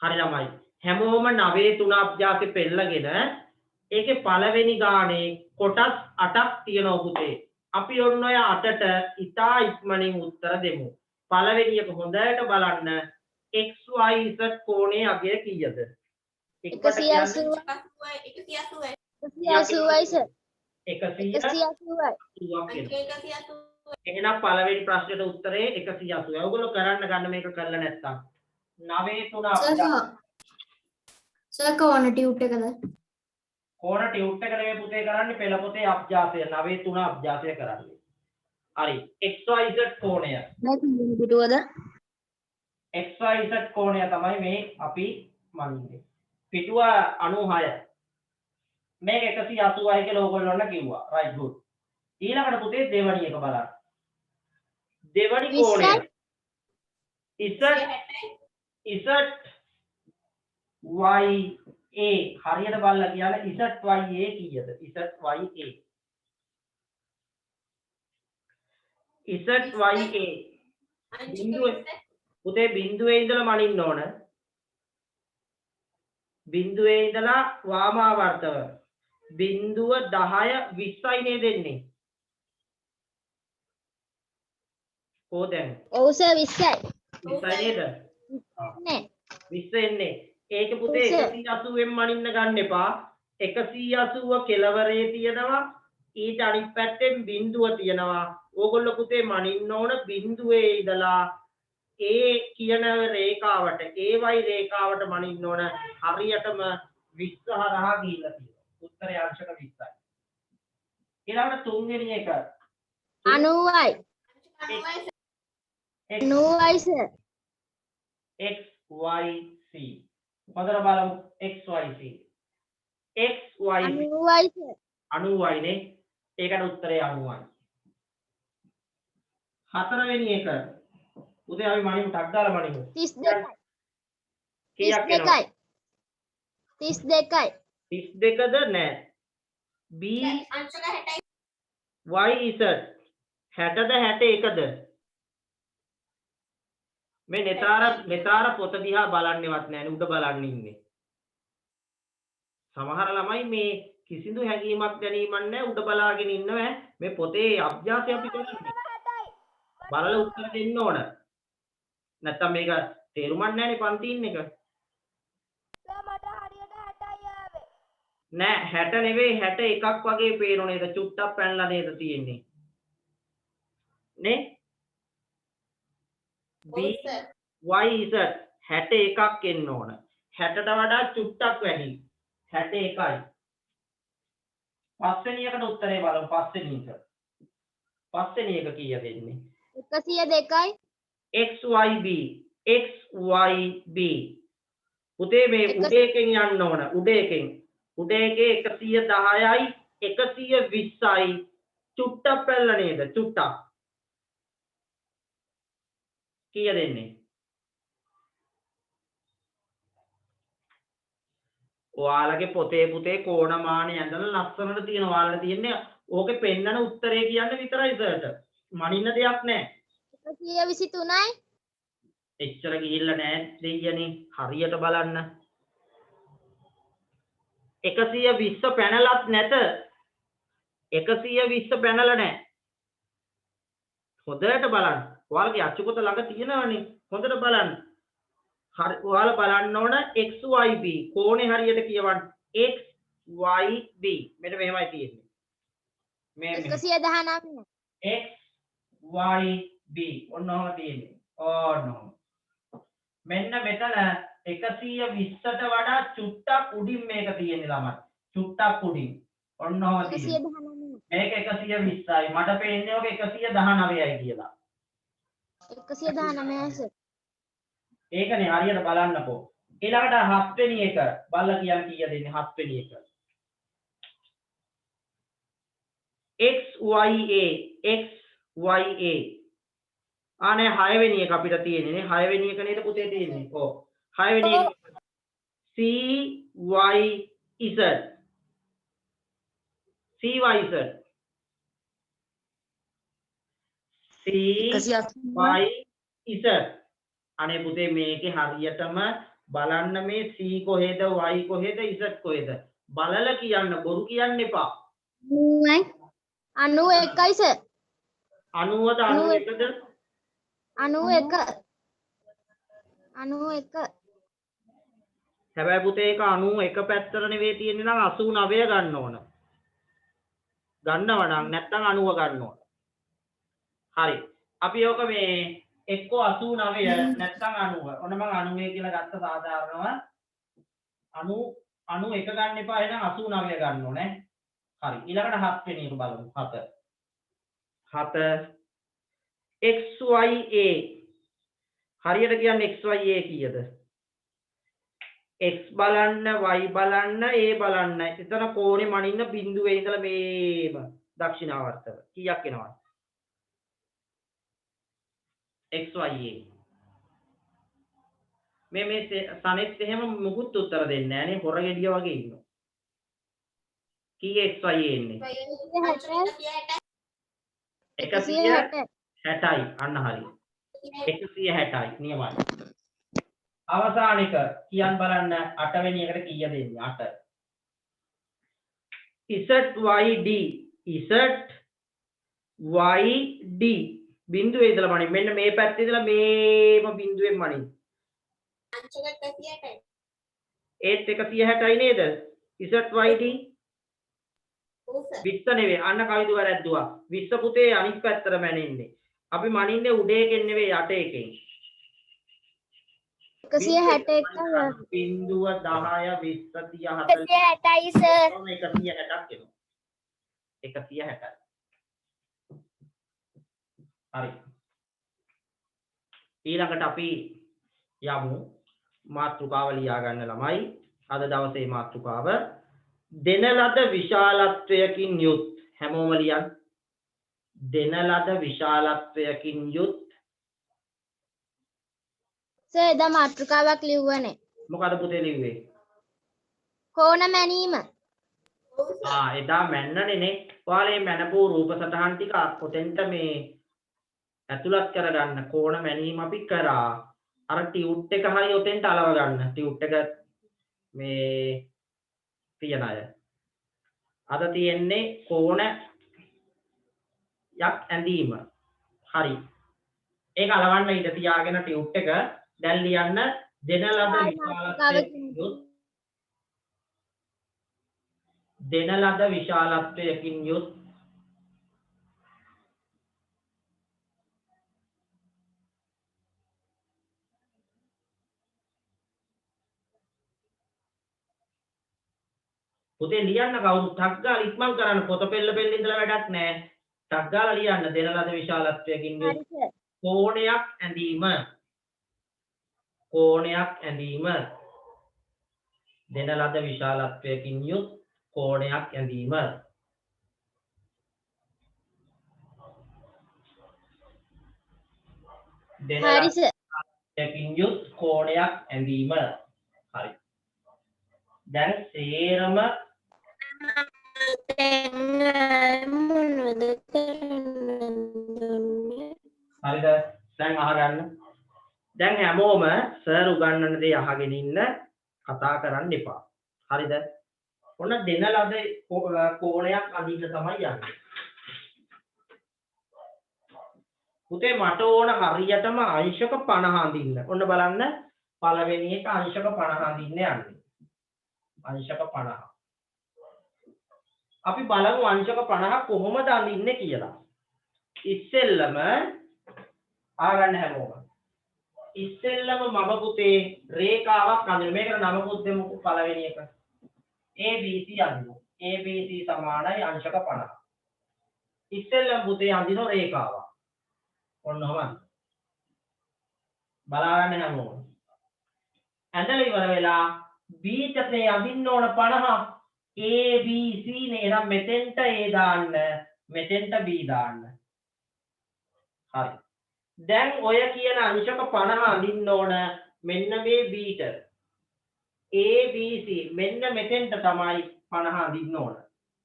හරි ළමයි. හැමෝම 9 3 අභ්‍යාසෙ පෙන්නගෙන ඒකේ පළවෙනි ගානේ කොටස් 8ක් තියෙනවා පුතේ. අපි ඔන්න ඔය 8ට ඉතා ඉක්මනින් උත්තර දෙමු. පළවෙනි එක හොඳට බලන්න. XYZ කෝණයේ අගය කීයද? 180යි. 180යි සර්. 180යි. එහෙනම් පළවෙනි ප්‍රශ්නෙට උත්තරේ 180යි. ඔයගොල්ලෝ කරන්න ගන්න මේක කරලා නැත්තම්. 9 3 සර් කෝණ ටියුට් එකද? කෝණ ටියුට් එක නෙමෙයි පුතේ කරන්නේ පෙළ පොතේ අභ්‍යාසය 9 3 අභ්‍යාසය කරන්නේ. හරි XYZ කෝණය. මේ පිටුවද? XYZ කෝණය තමයි මේ අපි මනින්නේ. පිටුව 96. මේක 180යි කියලා ඕගොල්ලෝ කිව්වා. right good. ඊළඟට පුතේ දෙවැනි එක බලන්න. දෙවැනි කෝණය ZYA හරියට බලලා කියන්න ZYA කීයද? ZYA බිඳුවේ පුතේ බිඳුවේ ඉඳලා මනින්න ඕන. බිඳුවේ ඉඳලා වාමාවර්තව බිඳුව 10 20යි නේද දෙන්නේ? කොහෙන්ද? ඔව් සර් 20යි. 20යි නේද? නෑ. 20 එන්නේ. ඒක පුතේ 180ෙන් මනින්න ගන්න එපා. 180 කෙලවරේ තියෙනවා. ඊට අනිත් පැත්තෙන් බිඳුව තියෙනවා. ඕගොල්ලෝ පුතේ මනින්න ඕන බිඳුවේ ඉඳලා ඒ කියන රේඛාවට AY රේඛාවට මනින්න ඕන හරියටම 20 හරහා ගිහිල්ලා තියෙනවා. උත්තරය අංශක 20යි. ඊළඟට තුන්වෙනි එක 90යි. 90යි සර්. XYC. හොඳට බලමු XYC. XYC 90යි සර්. 90යි නේ. ඒකට උත්තරය 90යි. හතරවෙනි එක උදේ අපි මනිමු ටක් දාලා මනිමු 32යි. කීයක් එනවා? 32යි. 32ද නෑ. B අංශක 60යි. YZ 60ද 61ද? මේ නෙතාර පොත දිහා බලන්නේවත් නෑනේ උඩ බලන්න ඉන්නේ. සමහර ළමයි මේ කිසිදු හැඟීමක් දැනීමක් නෑ උඩ බලාගෙන ඉන්නවා. මේ පොතේ අභ්‍යාසය අපි කරන්නේ. බලලා උත්තර දෙන්න ඕන. නැත්තම් මේක තේරුමක් නැහැනේ පන්ති ඉන්න එක. මට හරියට 60යි ආවේ. නෑ 60 නෙවෙයි 61ක් වගේ පේනෝ නේද? චුට්ටක් පැනලා නේද තියෙන්නේ. නේ? B YZ 61ක් එන්න ඕන. 60ට වඩා චුට්ටක් වැඩි. 61යි. පස්වෙනි එකට උත්තරේ බලමු පස්වෙනි එක. පස්වෙනි එක කීයද එන්නේ? 102යි. XYB පුතේ මේ උඩ එකෙන් යන්න ඕන උඩ එකේ 110යි 120යි චුට්ටක් පැල්ල නේද චුට්ටක් කීයද එන්නේ? ඔයාලගේ පොතේ පුතේ කෝණමාන ඇඳලා ලස්සනට තියෙනවා. ඔයාලට තියෙන්නේ ඕකේ පෙන්නන උත්තරේ කියන්නේ විතරයි සර්ට. මනින්න දෙයක් නැහැ. 123යි. එච්චර ගිහිල්ලා නැහැ දෙයියනේ. හරියට බලන්න. 120 පැනලත් නැත. 120 පැනලා නැහැ. හොඳට බලන්න. ඔයාලගේ අච්චුපොත ළඟ තියෙනවනේ. හොඳට බලන්න. හරි ඔයාලා බලන්න ඕන XYB කෝණේ හරියට කියවන්න. XYB මෙන්න මෙහෙමයි තියෙන්නේ. මේ 119. XYB ඔන්නෝම තියෙන්නේ. ඕනෝ. මෙන්න මෙතන 120ට වඩා චුට්ටක් උඩින් මේක තියෙන්නේ ළමයි. චුට්ටක් උඩින්. ඔන්නෝම තියෙන්නේ. 119. මේක 120යි. මට පේන්නේ ඔක 119යි කියලා. 119යි සර්. ඒකනේ හරියට බලන්නකෝ. ඊළඟට 7 වෙනි එක බලලා කියන්න කීයද ඉන්නේ 7 වෙනි එක. XYA ආනේ 6 වෙනි එක අපිට තියෙන්නේ නේ 6 වෙනි එක නේද පුතේ තියෙන්නේ. ඔව් 6 වෙනි එක CYZ අනේ පුතේ මේකේ හරියටම බලන්න මේ C කොහෙද Y කොහෙද Z කොහෙද බලලා කියන්න බොරු කියන්න එපා 91යි සර් 90ද 91ද 91 හැබැයි පුතේ ඒක 91 පැත්තට නෙවෙයි තියෙන්නේ නම් 89 ගන්න ඕන ගන්නවා නම් නැත්තම් 90 ගන්න ඕන හරි අපි ඕක මේ එක්කෝ 89 නැත්තම් 90 ඔන්න මම 90 කියලා ගත්ත සාධාරණව 91 ගන්න එපා එහෙනම් 89 ගන්න ඕනේ හරි ඊළඟට 7 වෙනි එක බලමු 7 XYA හරියට කියන්නේ XYA කීයද X බලන්න Y බලන්න A බලන්න එතන කෝණේ මනින්න බිඳුවේ ඉඳලා මේම දක්ෂිණාවර්තව කීයක් එනවද XYA මේ සනෙත් එහෙම මුකුත් උත්තර දෙන්නේ නැහැ නේ හොර ගෙඩිය වගේ ඉන්නවා කී XYA එන්නේ 160යි අන්න හරි 160යි නියමයි අවසාන එක කියන් බලන්න 8 වෙනි එකට කීය දෙන්නේ 8 ZYD බිඳුවේ ඉඳලා මනින් මෙන්න මේ පැත්තේ ඉඳලා මේම බිඳුවෙන් මනින් අංශක 160යි ඒත් 160යි නේද ZYD ඔව් සර් 20 නෙවෙයි අන්න කවිදු වැරද්දුවා 20 පුතේ අනිත් පැත්තට මනින්නේ අපි මනින්නේ උඩ එකෙන් නෙවෙයි යට එකෙන් 161 බිඳුව 10 20 30 40 160යි සර් 160ක් එනවා 160යි හරි ඊළඟට අපි යමු මාතෘකාව ලියා ගන්න ළමයි අද දවසේ මාතෘකාව දෙන ලද විශාලත්වයකින් යුත් හැමෝම ලියන්න දෙන ලද විශාලත්වයකින් යුත් සර් එදා මාතෘකාවක් ලිව්වනේ මොකද පුතේ ලිව්වේ කෝණ මැනීම ඔව් සර් එදා මැන්නනේ නේ ඔයාලා මේ මැනපු රූප සටහන් ටික පොතෙන්ට මේ ඇතුළත් කරගන්න කෝණ මැනීම අපි කරා අර ටියුට් එක හරි ඔතෙන්ට අලව ගන්න ටියුට් එක මේ තියන අය අද තියෙන්නේ කෝණ යක් ඇඳීම හරි ඒක අලවන්න ඉඳ තියාගෙන ටියුට් එක දැන් ලියන්න දෙන ලද විශාලත්වයකින් යුත් දෙන ලද විශාලත්වයකින් යුත් පුතේ ලියන්න කවුරු ටක් ගාලා ඉක්මන් කරන්න පොත පෙළ ඉඳලා වැඩක් නැහැ ටක් ගාලා ලියන්න දෙන ලද විශාලත්වයකින් යුත් කෝණයක් ඇඳීම දෙන ලද විශාලත්වයකින් යුත් කෝණයක් ඇඳීම දෙන ලද විශාලත්වයකින් යුත් කෝණයක් ඇඳීම හරි දැන් සේරම හරිද දැන් අහගන්න දැන් හැමෝම සර් උගන්වන දේ අහගෙන ඉන්න කතා කරන්න එපා හරිද ඔන්න දෙන ලද කෝණයක් අඳින්න තමයි යන්නේ පුතේ මට ඕන හරියටම අංශක 50 අඳින්න ඔන්න බලන්න පළවෙනි එක අංශක 50 අඳින්න යන්නේ අංශක 50 අපි බලමු අංශක 50 කොහොමද අඳින්නේ කියලා ඉස්සෙල්ලම ආගන්න හැමෝම ඉස්සෙල්ලම මම පුතේ රේඛාවක් අඳින මේකට නමකුත් දෙමුකෝ පළවෙනි එක ABC අඳිමු ABC සමානයි අංශක 50 ඉස්සෙල්ලම පුතේ අඳින රේඛාවක් ඔන්න ඔහම බලාගන්න හැමෝම ඇඳලා ඉවර වෙලා B චතේ අඳින්න ඕන 50 ABC නේ එහෙනම් මෙතෙන්ට A දාන්න මෙතෙන්ට B දාන්න හරි දැන් ඔය කියන අංශක 50 අඳින්න ඕන මෙන්න මේ B ට ABC මෙන්න මෙතෙන්ට තමයි 50 අඳින්න ඕන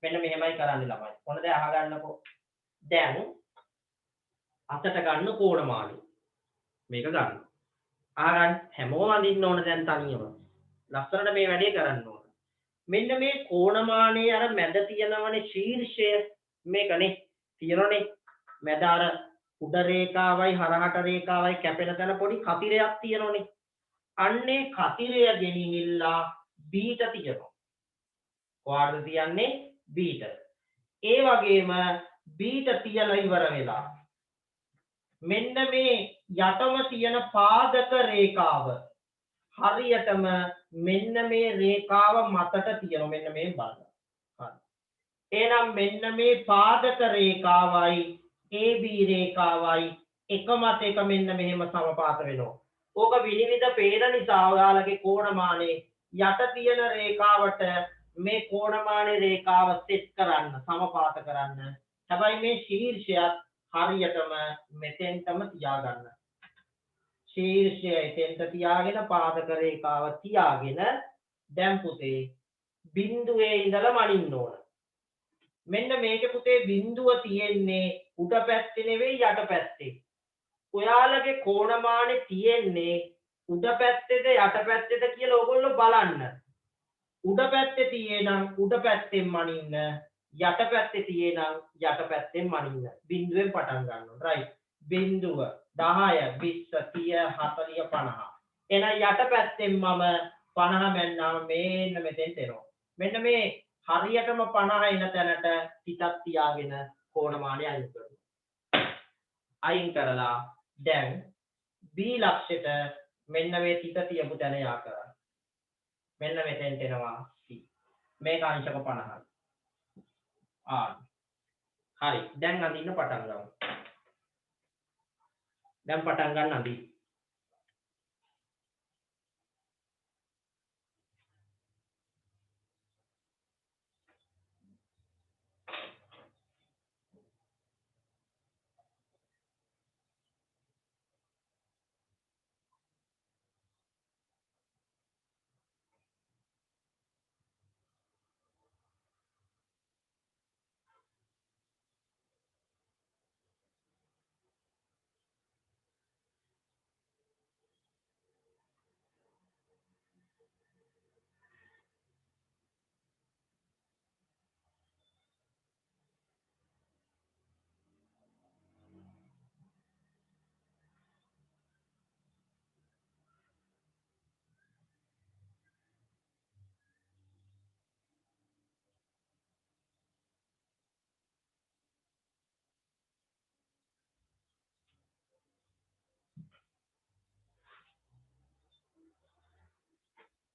මෙන්න මෙහෙමයි කරන්නේ ළමයි මොන දැන් අහගන්නකෝ දැන් අතට ගන්න කෝණමානි මේක ගන්න ආගන්න හැමෝම අඳින්න ඕන දැන් තනියම. ලස්සනට මේ වැඩේ කරන්න ඕන. මෙන්න මේ කෝණමානයේ අර මැද තියෙනවනේ ශීර්ෂය මේකනේ තියෙනනේ මැද අර උඩ රේඛාවයි හරහට රේඛාවයි කැපෙන තැන පොඩි කතිරයක් තියෙනවනේ. අන්නේ කතිරය ගෙනිහිල්ලා බීට තියෙනවා. කොහාටද තියන්නේ? බීට. ඒ වගේම බීට තියලා ඉවර වෙලා මෙන්න මේ යටම තියෙන පාදක රේඛාව හරියටම මෙන්න මේ රේඛාව මතට තියෙනවා. මෙන්න මේ බලන්න. හරි. එහෙනම් මෙන්න මේ පාදක රේඛාවයි AB රේඛාවයි එකමත් එක මෙන්න මෙහෙම සමපාත වෙනවා. ඕක විනිවිද පේන නිසා ඔයාලගේ කෝණමානේ යට තියෙන රේඛාවට මේ කෝණමානේ රේඛාව සෙට් කරන්න සමපාත කරන්න. හැබැයි මේ ශීර්ෂයත් හරියටම මෙතෙන්ටම තියාගන්න. ශීර්ෂය එතෙන්ට තියාගෙන පාදක රේඛාව තියාගෙන දැන් පුතේ බිඳුවේ ඉඳලා මනින්න ඕන. මෙන්න මේක පුතේ බිඳුව තියෙන්නේ උඩ පැත්තේ නෙවෙයි යට පැත්තේ. ඔයාලගේ කෝණමානේ තියෙන්නේ උඩ පැත්තේද යට පැත්තේද කියලා ඕගොල්ලෝ බලන්න. උඩ පැත්තේ තියෙනම් උඩ පැත්තෙන් මනින්න, යට පැත්තේ තියෙනම් යට පැත්තෙන් මනින්න. බිඳුවෙන් පටන් ගන්න ඕන. රයිට්. බිඳුව 10 20 30 40 50. එහෙනම් යට පැත්තෙන් මම 50 මැන්නාම මෙන්න මෙතෙන්ට එනවා. මෙන්න මේ හරියටම 50 එන තැනට හිතක් තියාගෙන කෝණමානය අයින් කරනවා. අයින් කරලා දැන් B ලක්ෂයට මෙන්න මේ හිත තියපු තැන යා කරන්න. මෙන්න මෙතෙන්ට එනවා C. මේක අංශක 50යි. හරි. දැන් අඳින්න පටන් ගමු. දැන් පටන් ගන්න අඳින්න.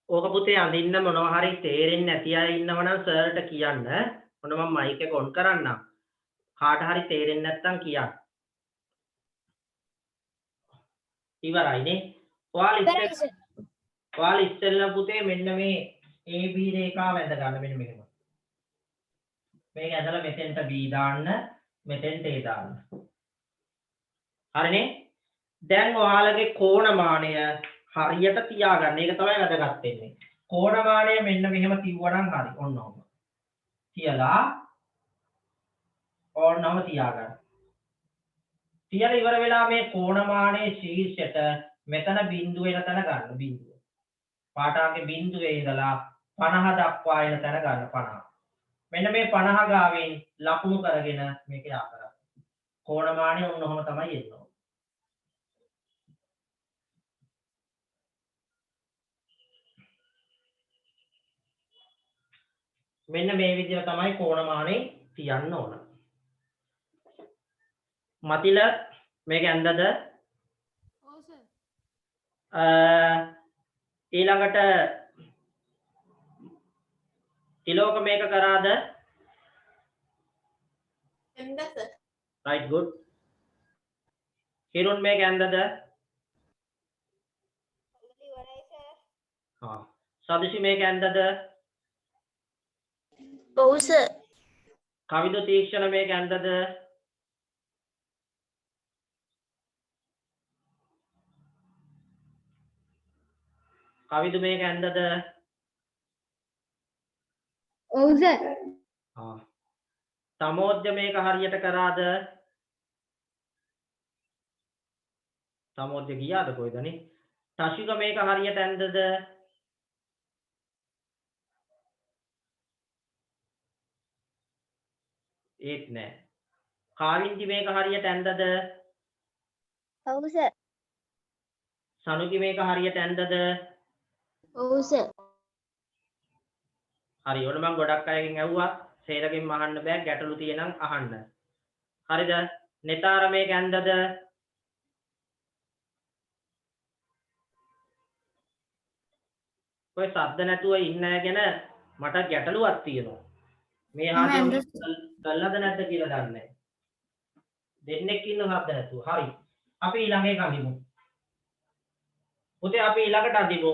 ඕක පුතේ අඳින්න මොනවා හරි තේරෙන්නේ නැති අය ඉන්නවනම් සර්ට කියන්න. මොන මම මයික් එක ඔන් කරන්නම්. කාට හරි තේරෙන්නේ නැත්නම් කියන්න. ඉවරයිනේ. ඔයාලා ඉස්සෙල්ලා පුතේ මෙන්න මේ AB රේඛාව ඇඳ ගන්න මෙන්න මෙහෙම. මේක ඇඳලා මෙතෙන්ට B දාන්න, මෙතෙන්ට A දාන්න. හරිනේ? දැන් ඔයාලගේ කෝණමානය හරියට තියාගන්න. ඒක තමයි වැදගත් වෙන්නේ. කෝණමානය මෙන්න මෙහෙම තියුවනම් හරි. ඔන්න ඔහොම. තියලා ඕනම තියාගන්න. තියලා ඉවර වෙලා මේ කෝණමානයේ ශීර්ෂයට මෙතන බිඳුව එන තැන ගන්න බිඳුව. පාඨාංගේ බිඳුවේ ඉඳලා 50 දක්වා එන තැන ගන්න 50. මෙන්න මේ 50 ගාවෙන් ලකුණු කරගෙන මේක යා කරන්න. කෝණමානය ඔන්න ඔහොම තමයි එන්නේ. මෙන්න මේ විදිහට තමයි කෝණමානේ තියන්න ඕන. මතිල මේක ඇන්දද? ඔව් සර්. ඊළඟට තිලෝක මේක කරාද? එන්ද සර්. right good. හිරුන් මේක ඇන්දද? ඉවරයි සර්. හා. සදිසි මේක ඇන්දද? ඔව් සර්. කවිදු තීක්ෂණ මේක ඇන්දද? කවිදු මේක ඇන්දද? ඔව් සර්. හා. සමෝද්‍ය මේක හරියට කරාද? සමෝද්‍ය ගියාද කොයිදනේ? ටශික මේක හරියට ඇන්දද? ඒත් නෑ. කාවින්ති මේක හරියට ඇන්දද? ඔව් සර්. සනුකි මේක හරියට ඇන්දද? ඔව් සර්. හරි. ඔන්න මම ගොඩක් අයගෙන් ඇහුවා. සේරගෙන් අහන්න බෑ. ගැටලු තියෙනම් අහන්න. හරිද? නෙතාර මේක ඇන්දද? ඔය සද්ද නැතුව ඉන්න අය ගැන මට ගැටලුවක් තියෙනවා. මේ ආදම කළාද නැද්ද කියලා දන්නේ නැහැ. දෙන්නෙක් ඉන්න සද්ද නැතුව. හරි. අපි ඊළඟ එක අඳිමු. පුතේ අපි ඊළඟට අඳිමු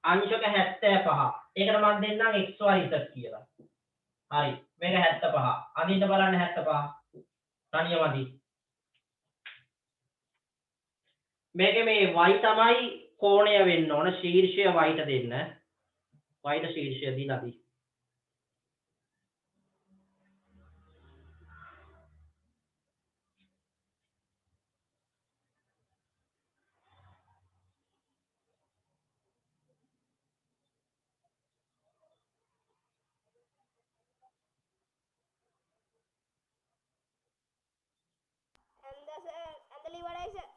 අංශක 75. ඒකට මම දෙන්නම් xyz කියලා. හරි. මේක 75. අඳින්න බලන්න 75. තනියම අඳි. මේකේ මේ y තමයි කෝණය වෙන්න ඕන. ශීර්ෂය y ට දෙන්න. y ට ශීර්ෂය දීලා අඳි. ඇන්ද සර් ඇඳලි ඉවරයි සර්.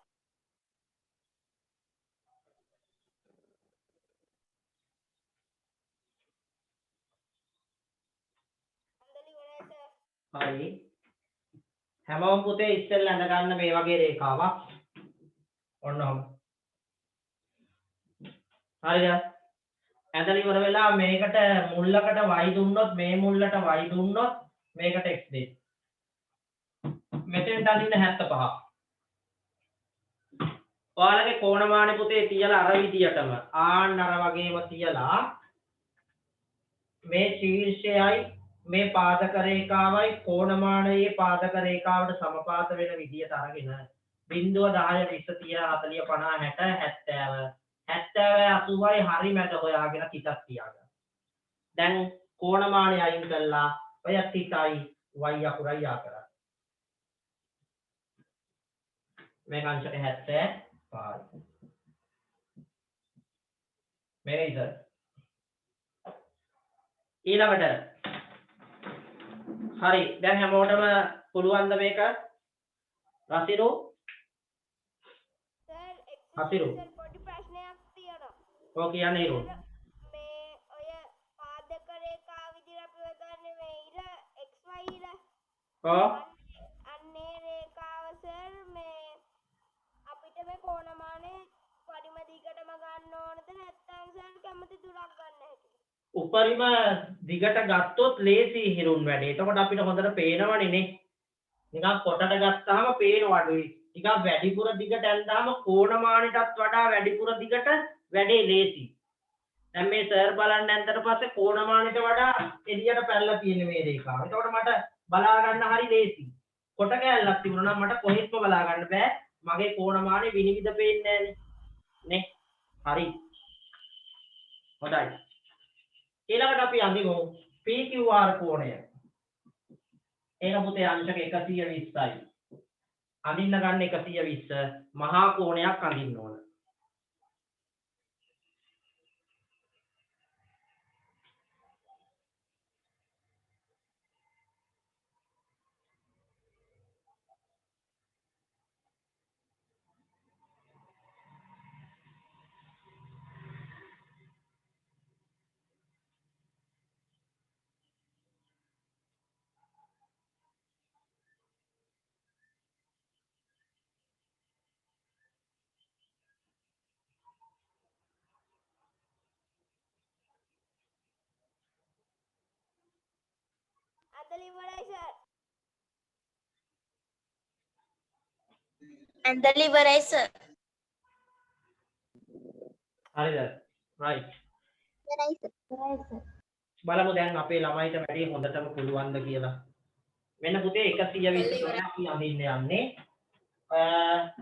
ඇඳලි ඉවරයි සර්. හරි. හැමෝම පුතේ ඉස්සෙල්ලා අඳ ගන්න මේ වගේ රේඛාවක්. ඔන්න ඔහොම. හරිද? ඇඳලි ඉවර වෙලා මේකට මුල්ලකට y දුන්නොත් මේ මුල්ලට y දුන්නොත් මේකට x දෙන්න. මෙතෙන් අඳින්න 75. ඔයාලගේ කෝණමානෙ පුතේ තියලා අර විදියටම ආන්න අර වගේම තියලා මේ ශීර්ෂයයි මේ පාදක රේඛාවයි කෝණමානයේ පාදක රේඛාවට සමපාත වෙන විදියට අරගෙන 0 10 20 30 40 50 60 70 80යි හරි මැද හොයාගෙන තිතක් තියාගන්න. දැන් කෝණමානය අයින් කළා ඔය තිතයි y අකුරයි යා කරා. මේක අංශක 75. මේක ඉතින් ඊළඟට හරි දැන් හැමෝටම පුළුවන් ද මේක රසිරු සර් හසිරු සර් පොඩි ප්‍රශ්නයක් තියෙනවා. ඔය කියන්නේ ඉරු මේ ඔය පාදක රේඛා විදිහට අපි ඔය ගන්න මේ ඉර xy ඉර ඔව් අන්නේ රේඛාව සර් මේ අපිට මේ කෝණමානේ පරිම දිගටම ගන්න ඕනද නැත්නම් සර් කැමති දුරක් ගන්න හැකිද? උපරිම දිගට ගත්තොත් ලේසි හිරුන් වැඩේ. එතකොට අපිට හොඳට පේනවනේ නේ. නිකන් කොටට ගත්තාම පේනවා අඩුයි. ටිකක් වැඩිපුර දිගට ඇන්දාම කෝණමානෙටත් වඩා වැඩිපුර දිගට වැඩේ ලේසි. දැන් මේ සර් බලන්න ඇන්දට පස්සේ කෝණමානෙට වඩා එළියට පැනලා තියෙන මේ රේඛාව. එතකොට මට බලා ගන්න හරි ලේසි. කොට කැලලක් තිබුණා නම් මට කොහෙත්ම බලා ගන්න බෑ. මගේ කෝණමානෙ විනිවිද පේන්නේ නැහනේ. නේ? හරි. හොඳයි. ඊළඟට අපි අඳිමු PQR කෝණය. ඒක පුතේ අංශක 120යි. අඳින්න ගන්න 120 මහා කෝණයක් අඳින්න ඕන. ඇඳලි ඉවරයි සර්. ඇඳලි ඉවරයි සර්. හරිද? right. ඉවරයි සර්. ඉවරයි සර්. බලමු දැන් අපේ ළමයිට වැඩි හොඳටම පුළුවන්ද කියලා. මෙන්න පුතේ 120 තමයි අපි අඳින්න යන්නේ.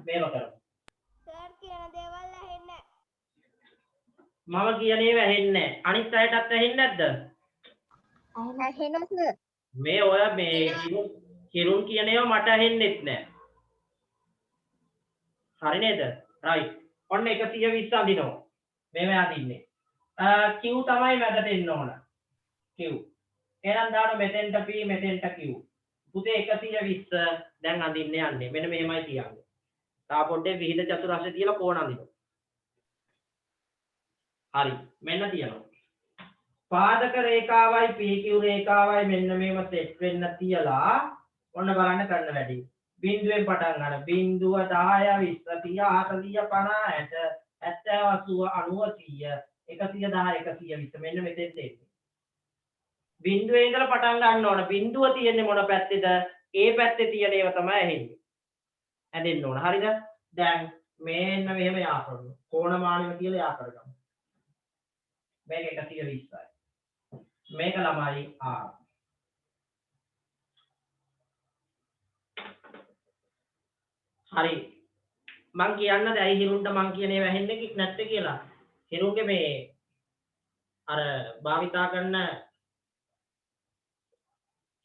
මේව කරමු. සර් කියන දේවල් ඇහෙන්නේ මම කියන ඒවා ඇහෙන්නේ නැහැ. අනිත් අයටත් ඇහෙන්නේ නැද්ද? ඇහෙනවා සර්. මේ ඔය මේ කිරුන් කියන ඒවා මට ඇහෙන්නෙත් නැහැ. හරි නේද? right. ඔන්න 120 අඳිනවා. මෙහෙම අඳින්නේ. Q තමයි මැදට එන්න ඕන. Q. එහෙනම් දාන්න මෙතෙන්ට P මෙතෙන්ට Q. පුතේ 120 දැන් අඳින්න යන්නේ. මෙන්න මෙහෙමයි කියන්නේ. තා පොඩ්ඩේ විහිද චතුරස්‍රය තියලා කෝණ අඳිනවා. හරි. මෙන්න තියනවා. පාදක රේඛාවයි PQ රේඛාවයි මෙන්න මේව සෙට් වෙන්න තියලා ඔන්න බලන්න කරන්න වැඩි. බිඳුවෙන් පටන් ගන්න. බිඳුව 10 20 30 40 50 60 70 80 100 110 120 මෙන්න මෙතෙන්ට එන්නේ. බිඳුවේ ඉඳලා පටන් ගන්න ඕන. බිඳුව තියෙන්නේ මොන පැත්තේද? ඒ පැත්තේ තියෙන ඒවා තමයි ඇහෙන්නේ. ඇදෙන්න ඕන. හරිද? දැන් මෙන්න මෙහෙම යා කරමු. කෝණමානෙම කියලා යා කරගමු. මේක 120යි. මේක ළමයි R. හරි. මං කියන්නද ඇයි හිරුන්ට මං කියන ඒවා ඇහෙන්නේ නැත්තේ කියලා. හිරුන්ගේ මේ අර භාවිතා කරන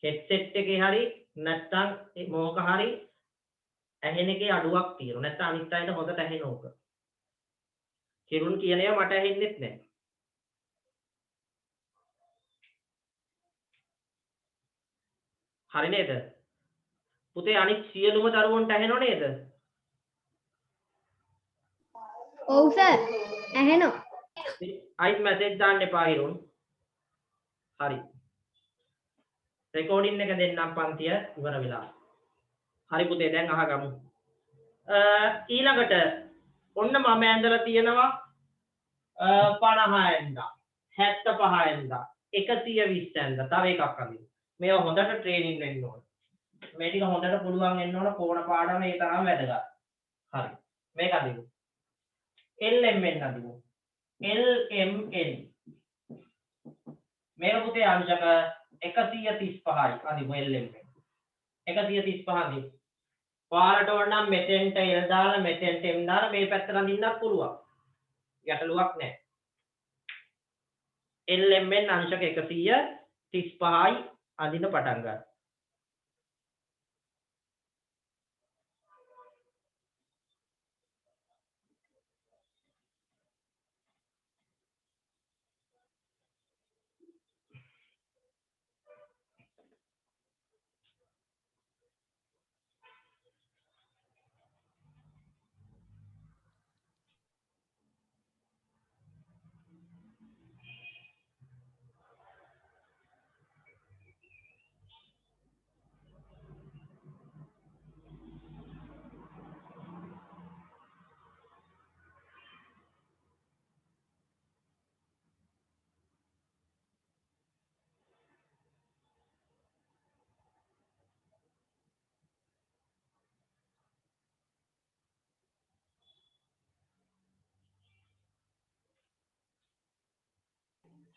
හෙඩ්සෙට් එකේ හරි නැත්තම් මොකක හරි ඇහෙන එකේ අඩුවක් තියෙනවා. නැත්තම් අනිත් අයට හොඳට ඇහෙන ඕක. හිරුන් කියන ඒවා මට ඇහෙන්නෙත් නැහැ. හරි නේද? පුතේ අනිත් සියලුම දරුවන්ට ඇහෙනව නේද? ඔව් සර් ඇහෙනවා. අයිත් මැසේජ් දාන්න එපා හිරුන්. හරි. රෙකෝඩින් එක දෙන්නම් පන්තිය ඉවර වෙලා. හරි පුතේ දැන් අහගමු. ඊළඟට ඔන්න මම ඇඳලා තියෙනවා 50 ඇඳා 75 ඇඳා 120 ඇඳා තව එකක් අදින්න. මේවා හොඳට ට්‍රේනින් වෙන්න ඕන. මේ ටික හොඳට පුළුවන් වෙන්න ඕන කෝණ පාඩම ඒ තරම් වැදගත්. හරි. මේක අදිමු. LMN අදිමු. LMN. මේක පුතේ අංශක 135යි අදිමු LMN. 135 අදිමු. පාරට ඕනනම් මෙතෙන්ට L දාලා මෙතෙන්ට M දාලා මේ පැත්තට අදින්නත් පුළුවන්. ගැටලුවක් නැහැ. LMN අංශක 135යි අදින්න පටන් ගන්න.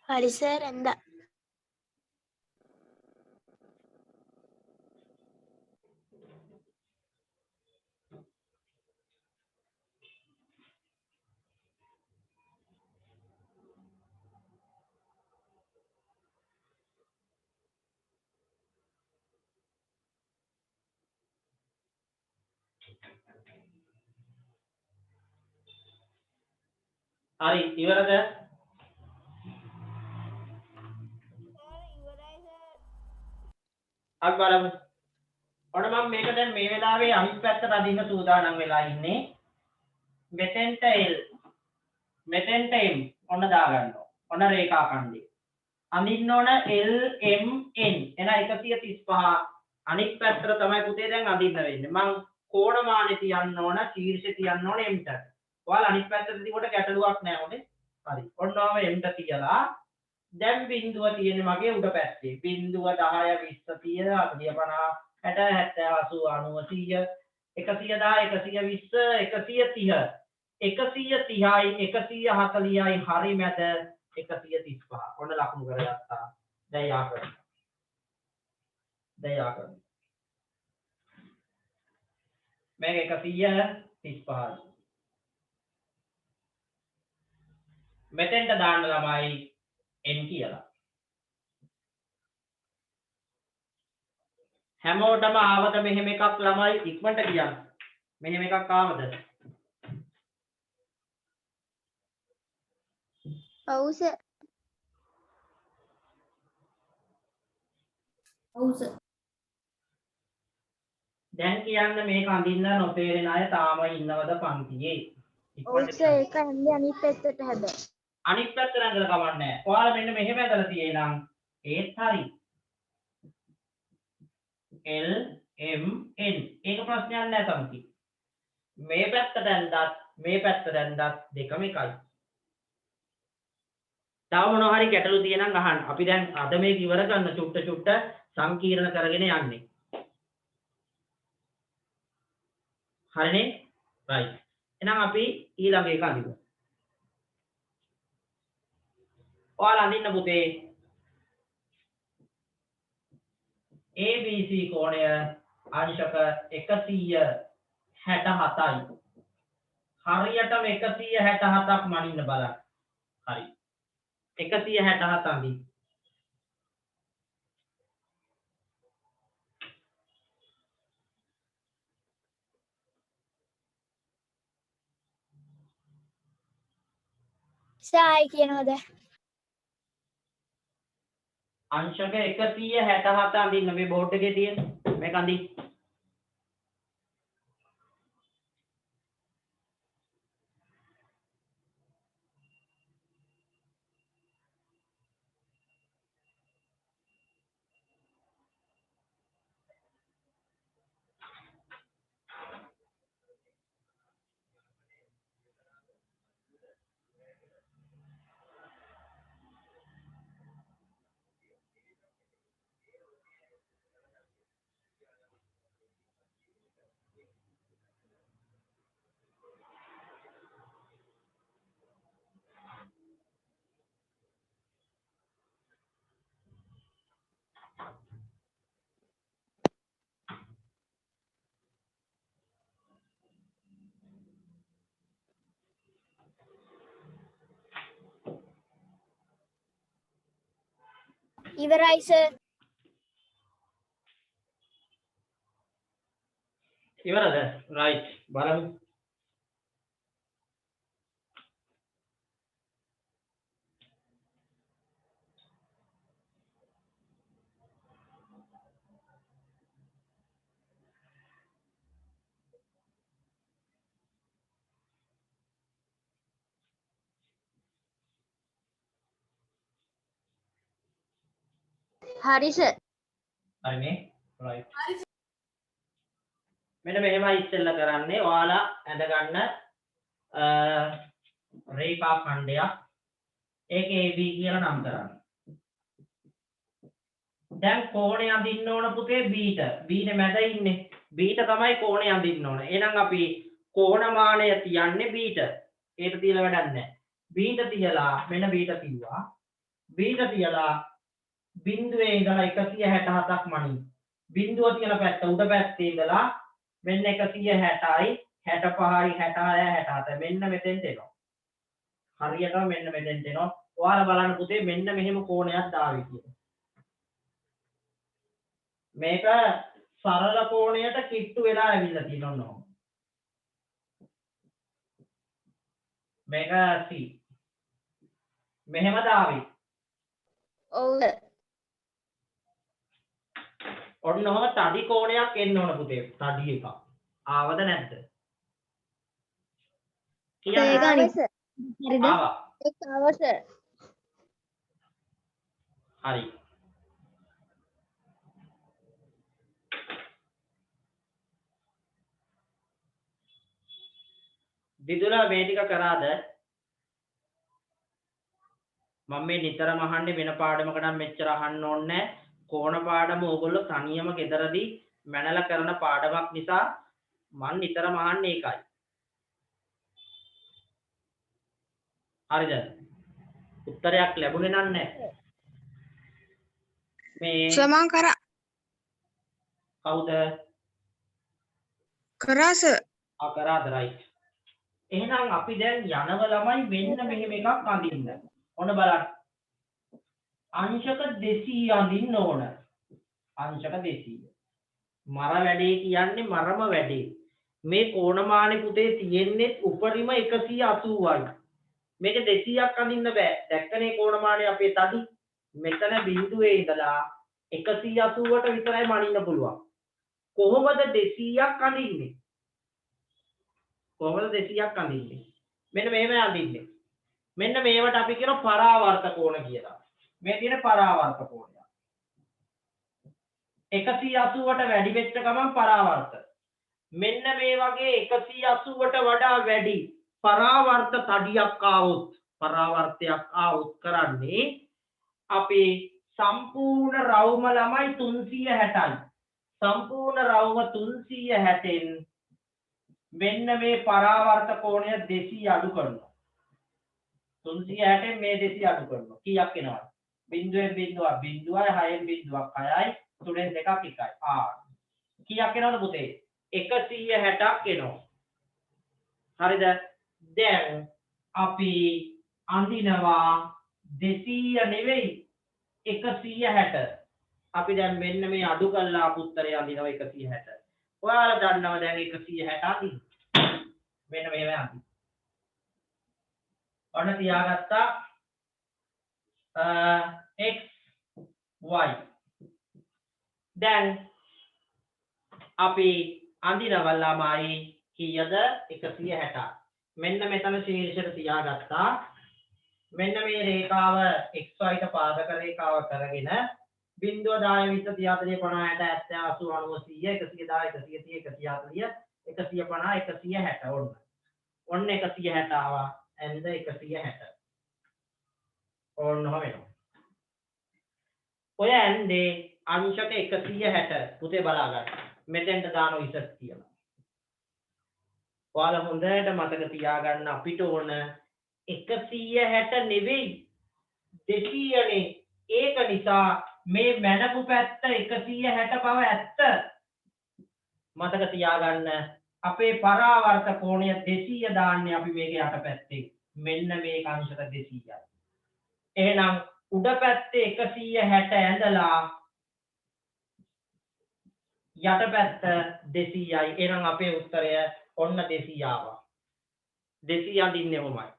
හරි සර් ඇඳා. හරි ඉවරද? අපි බලමු. ඔන්න මම මේක දැන් මේ වෙලාවේ අනිත් පැත්තට අදින්න සූදානම් වෙලා ඉන්නේ. මෙතෙන්ට L මෙතෙන්ට M ඔන්න දාගන්නවා. ඔන්න රේඛා ඛණ්ඩය. අඳින්න ඕන L M N එන 135 අනිත් පැත්තට තමයි පුතේ දැන් අඳින්න වෙන්නේ. මම කෝණමානෙ තියන්න ඕන ශීර්ෂය තියන්න ඕන M ට. ඔයාලා අනිත් පැත්තට තිබුණට ගැටලුවක් නැහැ උනේ. හරි. ඔන්නවම M ට තියලා දැන් බිඳුව තියෙන්නේ මගේ උඩ පැත්තේ. බිඳුව 10 20 30 40 50 60 70 80 110 120 130යි 140යි හරි මැද 135. ඔන්න ලකුණු කරගත්තා. දැන් යා කරන්න. මේක 135. මෙතෙන්ට දාන්න ළමයි n කියලා. හැමෝටම ආවද මෙහෙම එකක් ළමයි ඉක්මනට කියන්න. මෙහෙම එකක් ආවද? ඔව් සර්. ඔව් සර්. දැන් කියන්න මේක අඳින්න නොතේරෙන අය තාම ඉන්නවද පන්තියේ? ඔව් සර් ඒක ඇඳේ අනිත් පැත්තට හැබැයි. අනිත් පැත්තට ඇඳලා කමක් නැහැ. ඔයාලා මෙන්න මෙහෙම ඇඳලා තියෙනම් ඒත් හරි. L M N ඒක ප්‍රශ්නයක් නෑ තමයි. මේ පැත්තට ඇඳත් මේ පැත්තට ඇඳත් දෙකම එකයි. තව මොනවා හරි ගැටලු තියෙනම් අහන්න. අපි දැන් අද මේක ඉවර කරන චුට්ට සංකීර්ණ කරගෙන යන්නේ. හරිනේ? right. එහෙනම් අපි ඊළඟ එක අඳිමු. ඔයාලා අඳින්න පුතේ ABC කෝණය අංශක 167යි. හරියටම 167ක් මනින්න බලන්න. හරි. 167 අඳින්න. සායි කියනවාද? අංශක 167 අඳින්න මේ බෝඩ් එකේ තියෙන මේක අඳින්න. ඉවරයි සර්. ඉවරද? right. බලමු. හරි සර්. හරිනේ? right. මෙන්න මෙහෙමයි ඉස්සෙල්ලා කරන්නේ. ඔයාලා ඇඳ ගන්න රේඛා ඛණ්ඩයක්. ඒක AB කියලා නම් කරන්න. දැන් කෝණය අඳින්න ඕන පුතේ B ට. B නේ මැද ඉන්නේ. B ට තමයි කෝණය අඳින්න ඕන. එහෙනම් අපි කෝණමානය තියන්නේ B ට. ඒකට තියලා වැඩක් නැහැ. B ට තියලා මෙන්න B ට තියුවා. B ට තියලා බිඳුවේ ඉඳලා 167ක් මනින්න. බිඳුව තියෙන පැත්ත උඩ පැත්තේ ඉඳලා මෙන්න 160යි 65යි 66යි 67 මෙන්න මෙතෙන්ට එනවා. හරියටම මෙන්න මෙතෙන්ට එනවා. ඔයාලා බලන්න පුතේ මෙන්න මෙහෙම කෝණයක් දාවි කියලා. මේක සරල කෝණයට කිට්ටු වෙලා ඇවිල්ලා තියෙනවා. මේක C. මෙහෙම දාවි. ඔව්. ඔන්න ඔහම තඩි කෝණයක් එන්න ඕන පුතේ. තඩි එකක්. ආවද නැද්ද? ඒක අනිත් සර්. හරිද? ආවා. ඒක ආවා සර්. හරි. දිදුලා මේ ටික කරාද? මම මේ නිතරම අහන්නේ වෙන පාඩමකට නම් මෙච්චර අහන්න ඕනේ නැහැ. කෝණ පාඩම ඕගොල්ලෝ තනියම ගෙදරදී මැනලා කරන පාඩමක් නිසා මම නිතරම අහන්නේ ඒකයි. හරිද? උත්තරයක් ලැබුණේ නැහැ. මේ සමන් කරා කවුද? කරා සර්. කරාද right. එහෙනම් අපි දැන් යනව ළමයි මෙන්න මෙහෙම එකක් අඳින්න. ඔන්න බලන්න. අංශක 200 අඳින්න ඕන. අංශක 200. මර වැඩේ කියන්නේ මරම වැඩේ. මේ කෝණමානේ පුතේ තියෙන්නේ උපරිම 180යි. මේක 200ක් අඳින්න බෑ. දැක්කනේ කෝණමානය අපේ තඩි. මෙතන බිඳුවේ ඉඳලා 180ට විතරයි මනින්න පුළුවන්. කොහොමද 200ක් අඳින්නේ? කොහොමද 200ක් අඳින්නේ? මෙන්න මෙහෙම අඳින්නේ. මෙන්න මේවට අපි කියන පරාවර්ත කෝණ කියලා. මේ තියෙන පරාවර්ත කෝණය. 180ට වැඩි වෙච්ච ගමන් පරාවර්ත. මෙන්න මේ වගේ 180ට වඩා වැඩි පරාවර්ත තඩියක් ආවොත් පරාවර්තයක් ආවොත් කරන්නේ අපි සම්පූර්ණ රවුම ළමයි 360යි. සම්පූර්ණ රවුම 360න් මෙන්න මේ පරාවර්ත කෝණය 200 අඩු කරනවා. 360න් මේ 200 අඩු කරනවා. කීයක් එනවද? බිංදුවෙන් බිංදුවක් බිංදුවයි 6න් බිංදුවක් 6යි 3න් දෙකක් 1යි. කීයක් එනවද පුතේ? 160ක් එනවා. හරිද? දැන් අපි අඳිනවා 200 නෙවෙයි 160. අපි දැන් මෙන්න මේ අඩු කළා උත්තරය අඳිනවා 160. ඔයාලා දන්නවා දැන් 160 අඳින්න. මෙන්න මේව අඳින්න. ඔන්න තියාගත්තා x y. දැන් අපි අඳිනවා ළමයි කීයද 160. මෙන්න මෙතන ශීර්ෂයට තියාගත්තා. මෙන්න මේ රේඛාව xy ට පාදක රේඛාව කරගෙන 0 10 20 30 40 50 60 70 80 90 110 130 140 150 160 ඔන්න. ඔන්න 160 ආවා. and 160. ඔන්න වෙනවා. ඔය ඇන්දේ අංශක 160 පුතේ බලා ගන්න. මෙතෙන්ට දානවා ඉසස් කියලා. ඔයාලා හොඳට මතක තියාගන්න අපිට ඕන 160 නෙවෙයි 200නේ. ඒක නිසා මේ මැනපු පැත්ත 160 බව ඇත්ත. මතක තියාගන්න අපේ පරාවර්ත කෝණය 200 දාන්නේ අපි මේක යට පැත්තේ. මෙන්න මේ අංශක 200යි. එහෙනම් උඩ පැත්තේ 160 ඇඳලා යට පැත්ත 200යි. එහෙනම් අපේ උත්තරය ඔන්න 200 ආවා. 200 අඳින්නේ කොහොමයි?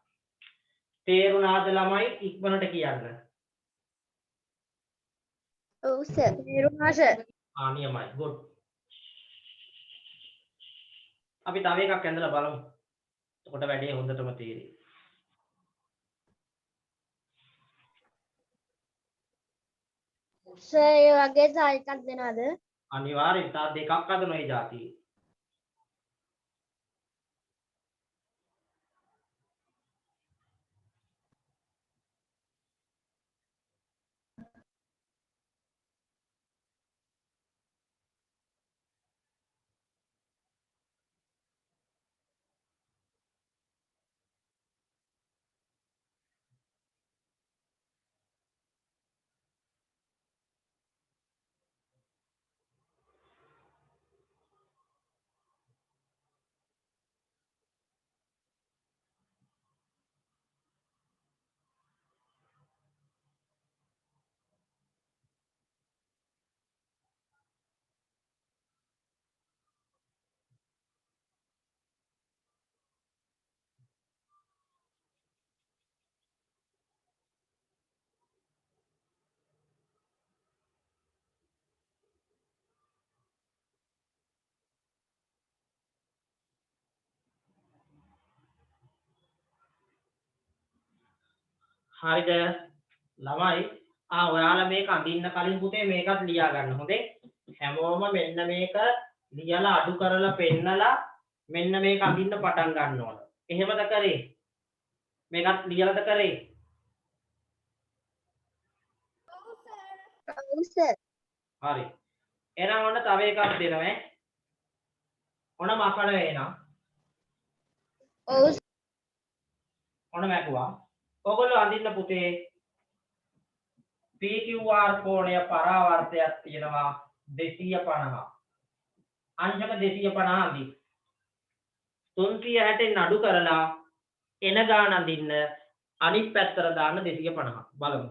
තේරුණාද ළමයි? ඉක්මනට කියන්න. ඔව් සර්. තේරුණා සර්. නියමයි. good. අපි තව එකක් ඇඳලා බලමු. එතකොට වැඩේ හොඳටම තේරෙයි. සර් ඒ වගේ තව එකක් දෙනවද? අනිවාර්යෙන් තා දෙකක් අදන ඒ જાතියේ. හරිද ළමයි? ඔයාලා මේක අඳින්න කලින් පුතේ මේකත් ලියා ගන්න. හොඳේ? හැමෝම මෙන්න මේක ලියලා අඩු කරලා පෙන්නලා මෙන්න මේක අඳින්න පටන් ගන්න ඕන. එහෙමද කරේ? මේකත් ලියලාද කරේ? ඔව් සර්. හරි. එහෙනම් ඔන්න තව එකක් දෙනවා. ඔන්න මකල වෙනා. ඔව් ඔන්න මැකුවා. ඔයගොල්ලෝ අඳින්න පුතේ PQR කෝණය පරාවර්තයක් තියෙනවා 250. අංශක 250 අඳින්න. 360න් අඩු කරලා එන ගාන අඳින්න අනිත් පැත්තට දාන්න 250. බලමු.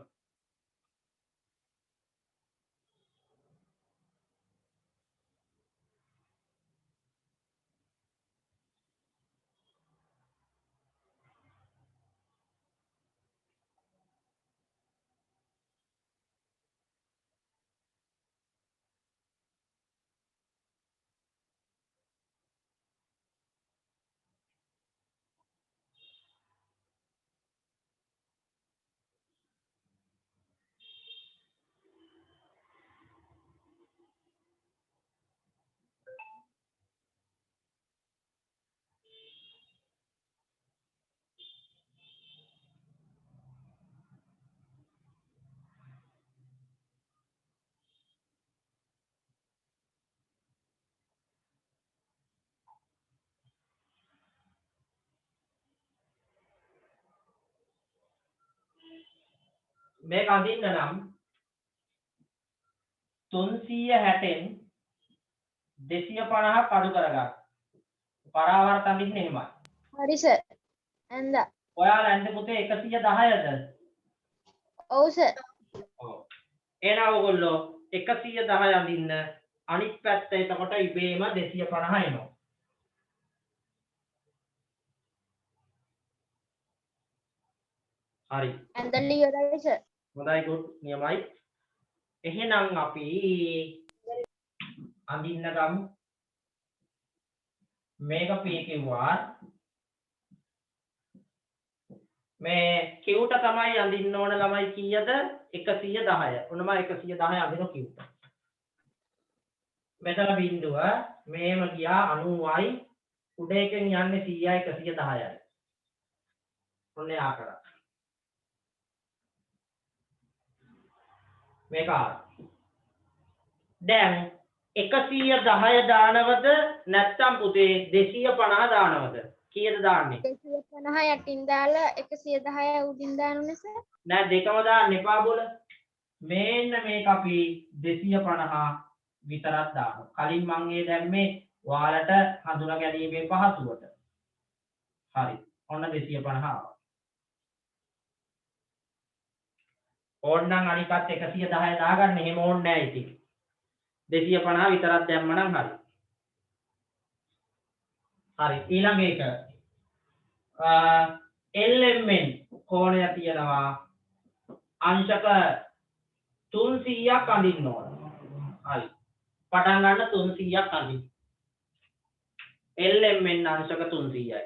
මේක අඳින්න නම් 360න් 250ක් අඩු කරගන්න. පරාවර්ත අඳින්න එහෙමයි. හරි සර්. ඇඳා. ඔයාලා ඇඳ පුතේ 110ද? ඔව් සර්. ඔව්. එහෙනම් ඔයගොල්ලෝ 110 අඳින්න අනිත් පැත්ත එතකොට ඉබේම 250 එනවා. හරි. ඇඳලා ඉවරයි සර්. හොඳයි good නියමයි. එහෙනම් අපි අඳින්න ගමු. මේක P කිව්වා. මේ Qට තමයි අඳින්න ඕන ළමයි කීයද? 110. ඔන්න මම 110 අඳින Q. මෙතන බිඳුව මේම ගියා 90යි. උඩ එකෙන් යන්නේ 100යි 110යි. ඔන්න යා කරා. මේක දැන් 110 දානවද නැත්නම් පුතේ 250 දානවද? කීයද දාන්නේ? 250 යටින් දාලා 110 උඩින් දානුනේ සර්. නෑ දෙකම දාන්න එපා බොල. මේන්න මේක අපි 250 විතරක් දානවා. කලින් මම ඒ දැම්මේ ඔයාලට හඳුනා ගැනීමේ පහසුවට. හරි. ඔන්න 250 ආවා. ඕන්නම් අනිකත් 110 දාගන්න එහෙම ඕනේ නෑ ඉතින්. 250 විතරක් දැම්මනම් හරි. හරි ඊළඟ එක LMN කෝණය තියෙනවා අංශක 300ක් අඳින්න ඕන. හරි. පටන් ගන්න 300ක් අඳින්න. LMN අංශක 300යි.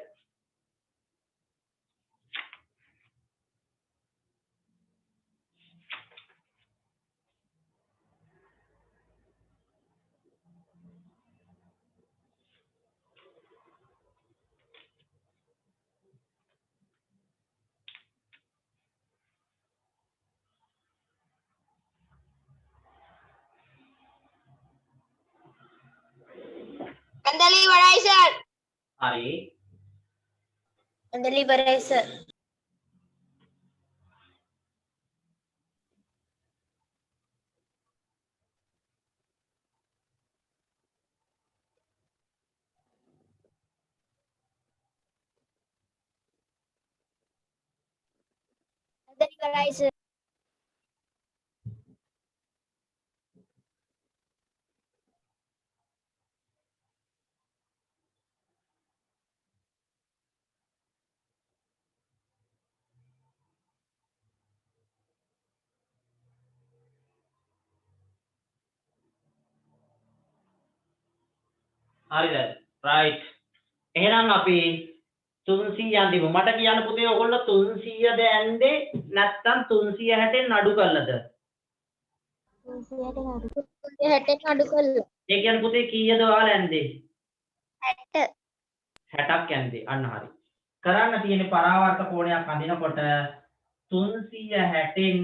ඇඳලා ඉවරයි සර්. හරි. ඇඳලා ඉවරයි සර්. ඇඳලා ඉවරයි සර්. හරිද? right. එහෙනම් අපි 300 අඳිමු. මට කියන්න පුතේ ඔයගොල්ලෝ 300ද ඇන්දේ නැත්නම් 360න් අඩු කළාද? 360න් අඩු කළා. ඒ කියන්නේ පුතේ කීයද ඔයාලා ඇන්දේ? 60. 60ක් ඇන්දේ. අන්න හරි. කරන්න තියෙන පරාවර්ත කෝණයක් අඳිනකොට 360න්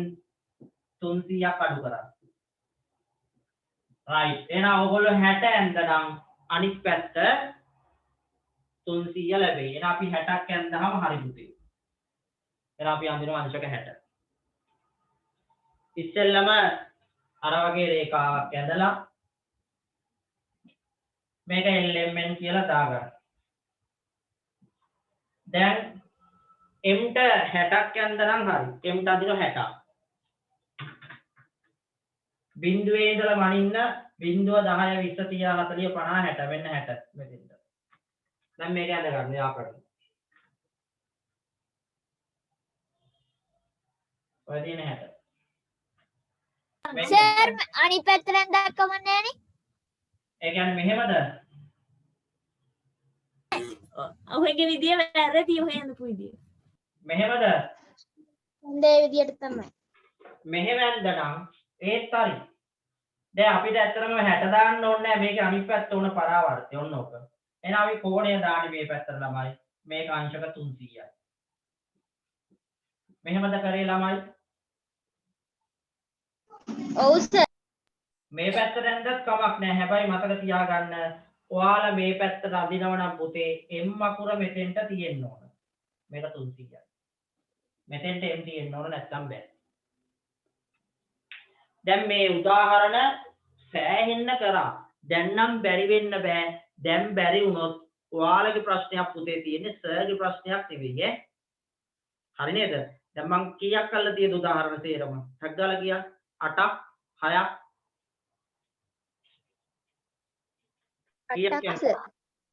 300ක් අඩු කරන්න. right. එහෙනම් ඔයගොල්ලෝ 60 ඇන්දනම් අනිත් පැත්ත 300 ලැබෙයි. එහෙනම් අපි 60ක් ඇන්දාම හරි පුතේ. එහෙනම් අපි අඳිනවා අංශක 60. ඉස්සෙල්ලම අර වගේ රේඛාවක් ඇඳලා මේක LMN කියලා දාගන්න. දැන් M ට 60ක් ඇන්දනම් හරි. M ට අඳිනවා 60ක්. බිඳුවේ ඉඳලා මනින්න බිඳුව 10 20 30 40 50 60 වෙන්න 60 මෙතෙන්ට. දැන් මේක ඇඳ ගන්න යාකට. ඔය තියෙන 60. සර් අනිත් පැත්තෙන් දැක්කම නෑනේ. ඒ කියන්නේ මෙහෙමද? ඔහුගේ විදිය වැරදි ඔහෙ යනපු විදිය. මෙහෙමද? හොඳේ විදියට තමයි. මෙහෙම ඇඳනම් ඒත් හරි. දැන් අපිට ඇත්තටම 60 දාන්න ඕනේ නැහැ. මේකේ අනිත් පැත්ත උන පරාවර්තය ඔන්න ඕක. එහෙනම් අපි කෝණය දාන්නේ මේ පැත්තට ළමයි. මේක අංශක 300යි. මෙහෙමද කරේ ළමයි? ඔව් සර්. මේ පැත්තට ඇඳත් කමක් නැහැ. හැබැයි මතක තියාගන්න ඔයාලා මේ පැත්තට අදිනව නම් පුතේ M අකුර මෙතෙන්ට තියෙන්න ඕන. මේක 300යි. මෙතෙන්ට M තියෙන්න ඕන නැත්නම් බෑ. දැන් මේ උදාහරණ සෑහෙන්න කරා. දැන් නම් බැරි වෙන්න බෑ. දැන් බැරි වුණොත් ඔයාලගේ ප්‍රශ්නයක් පුතේ තියෙන්නේ සර්ගේ ප්‍රශ්නයක් නෙවෙයි ඈ. හරි නේද? දැන් මං කීයක් අල්ල තියෙද උදාහරණ තේරම? ටක් ගාලා කියා. 8ක් 6ක් කීයක් කියන්නේ?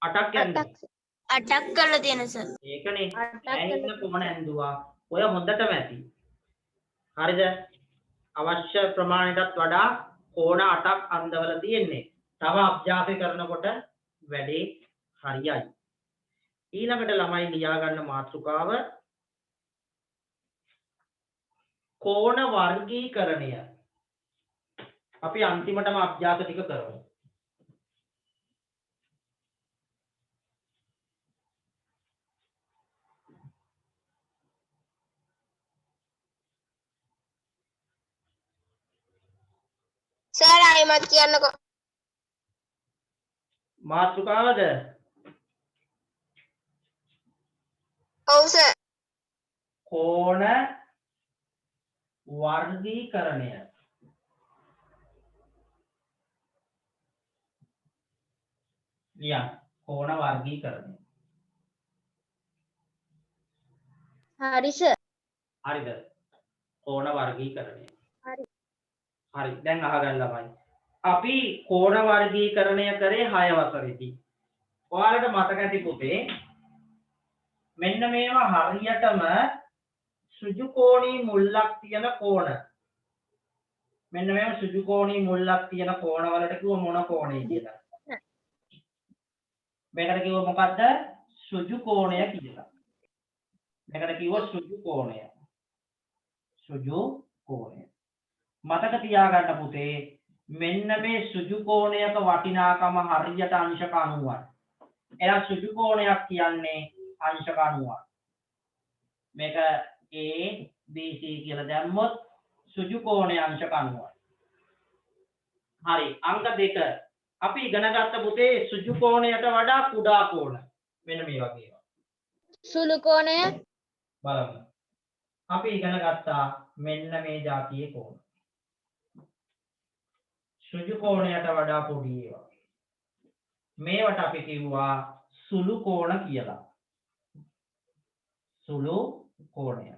8ක් කියන්නේ. 8ක් කරලා තියෙන සර්. ඒකනේ. ඇයින්න කොමන ඇඳුවා. ඔය හොඳටම ඇති. හරිද? අවශ්‍ය ප්‍රමාණයටත් වඩා කෝණ 8ක් අන්දවල තියෙන්නේ. තව අභ්‍යාසය කරනකොට වැඩේ හරියයි. ඊළඟට ළමයි ලියා ගන්න මාතෘකාව කෝණ වර්ගීකරණය. අපි අන්තිමටම අභ්‍යාස ටික කරමු. සර් ආයෙමත් කියන්නකෝ. මාතෘකාවද? ඔව් සර්. කෝණ වර්ගීකරණය. ලියන්න. කෝණ වර්ගීකරණය. හරි සර්. හරිද? කෝණ වර්ගීකරණය. හරි. හරි. දැන් අහගන්න ළමයි. අපි කෝණ වර්ගීකරණය කරේ 6 වසරේදී. ඔයාලට මතක ඇති පුතේ මෙන්න මේවා හරියටම සුජු කෝණී මුල්ලක් තියෙන කෝණ. මෙන්න මේවා සුජු කෝණී මුල්ලක් තියෙන කෝණ වලට කිව්ව මොන කෝණේ කියලා. මේකට කිව්ව මොකද්ද? සුජු කෝණය කියලා. මේකට කිව්ව සුජු කෝණය. සුජු කෝණය. මතක තියාගන්න පුතේ මෙන්න මේ සුජු කෝණයක වටිනාකම හරියට අංශක 90යි. එහෙනම් සුජු කෝණයක් කියන්නේ අංශක 90යි. මේක A B C කියලා දැම්මොත් සුජු කෝණය අංශක 90යි. හරි අංක 2 අපි ඉගෙන ගත්ත පුතේ සුජු කෝණයට වඩා කුඩා කෝණ. මෙන්න මේ වගේ ඒවා. සුළු කෝණය බලමු. අපි ඉගෙන ගත්තා මෙන්න මේ જાතියේ කෝණ. සුජු කෝණයට වඩා පොඩි ඒවා. මේවට අපි කිව්වා සුළු කෝණ කියලා. සුළු කෝණය.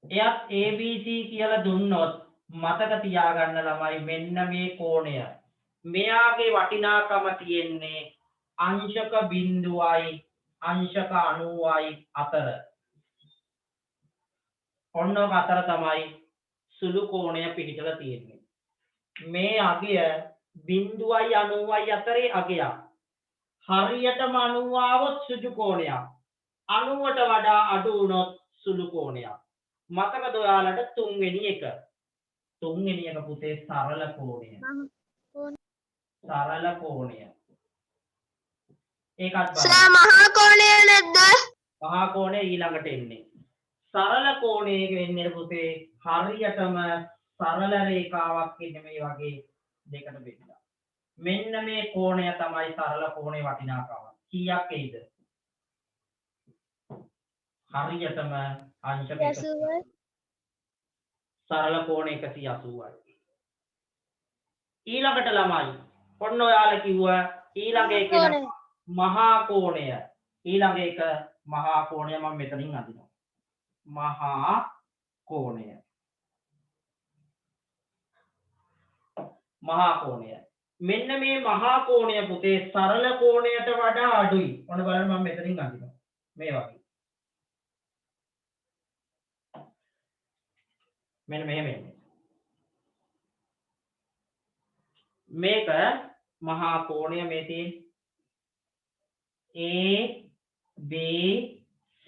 එයත් ABC කියලා දුන්නොත් මතක තියාගන්න ළමයි මෙන්න මේ කෝණය. මෙයාගේ වටිනාකම තියෙන්නේ අංශක 0යි අංශක 90යි අතර. ඔන්න ඔක අතර තමයි සුළු කෝණය පිහිටලා තියෙන්නේ. මේ අගය 0යි 90යි අතරේ අගයක්. හරියටම 90 આવොත් සුජු කෝණයක්. 90ට වඩා අඩු වුණොත් සුළු කෝණයක්. මතකද ඔයාලට තුන්වෙනි එක? තුන්වෙනි එක පුතේ සරල කෝණය. සරල කෝණය. ඒකත් බලන්න. සර් මහා කෝණය නැද්ද? මහා කෝණය ඊළඟට එන්නේ. සරල කෝණයේ වෙන්නේ පුතේ හරියටම සරල රේඛාවක් ඉන්නේ මේ වගේ දෙකට බෙදලා. මෙන්න මේ කෝණය තමයි සරල කෝණේ වටිනාකම. කීයක් එයිද? හරියටම අංශක 80යි. සරල කෝණ 180යි. ඊළඟට ළමයි ඔන්න ඔයාලා කිව්වා ඊළඟ එක මහා කෝණය. ඊළඟ එක මහා කෝණය මම මෙතනින් අඳිනවා. මහා කෝණය. මහා කෝණය. මෙන්න මේ මහා කෝණය පුතේ සරල කෝණයට වඩා අඩුයි. ඔන්න බලන්න මම මෙතනින් අඳිනවා. මේ වගේ. මෙන්න මෙහෙම එන්නේ. මේක මහා කෝණය මේ තියෙන්නේ A B C.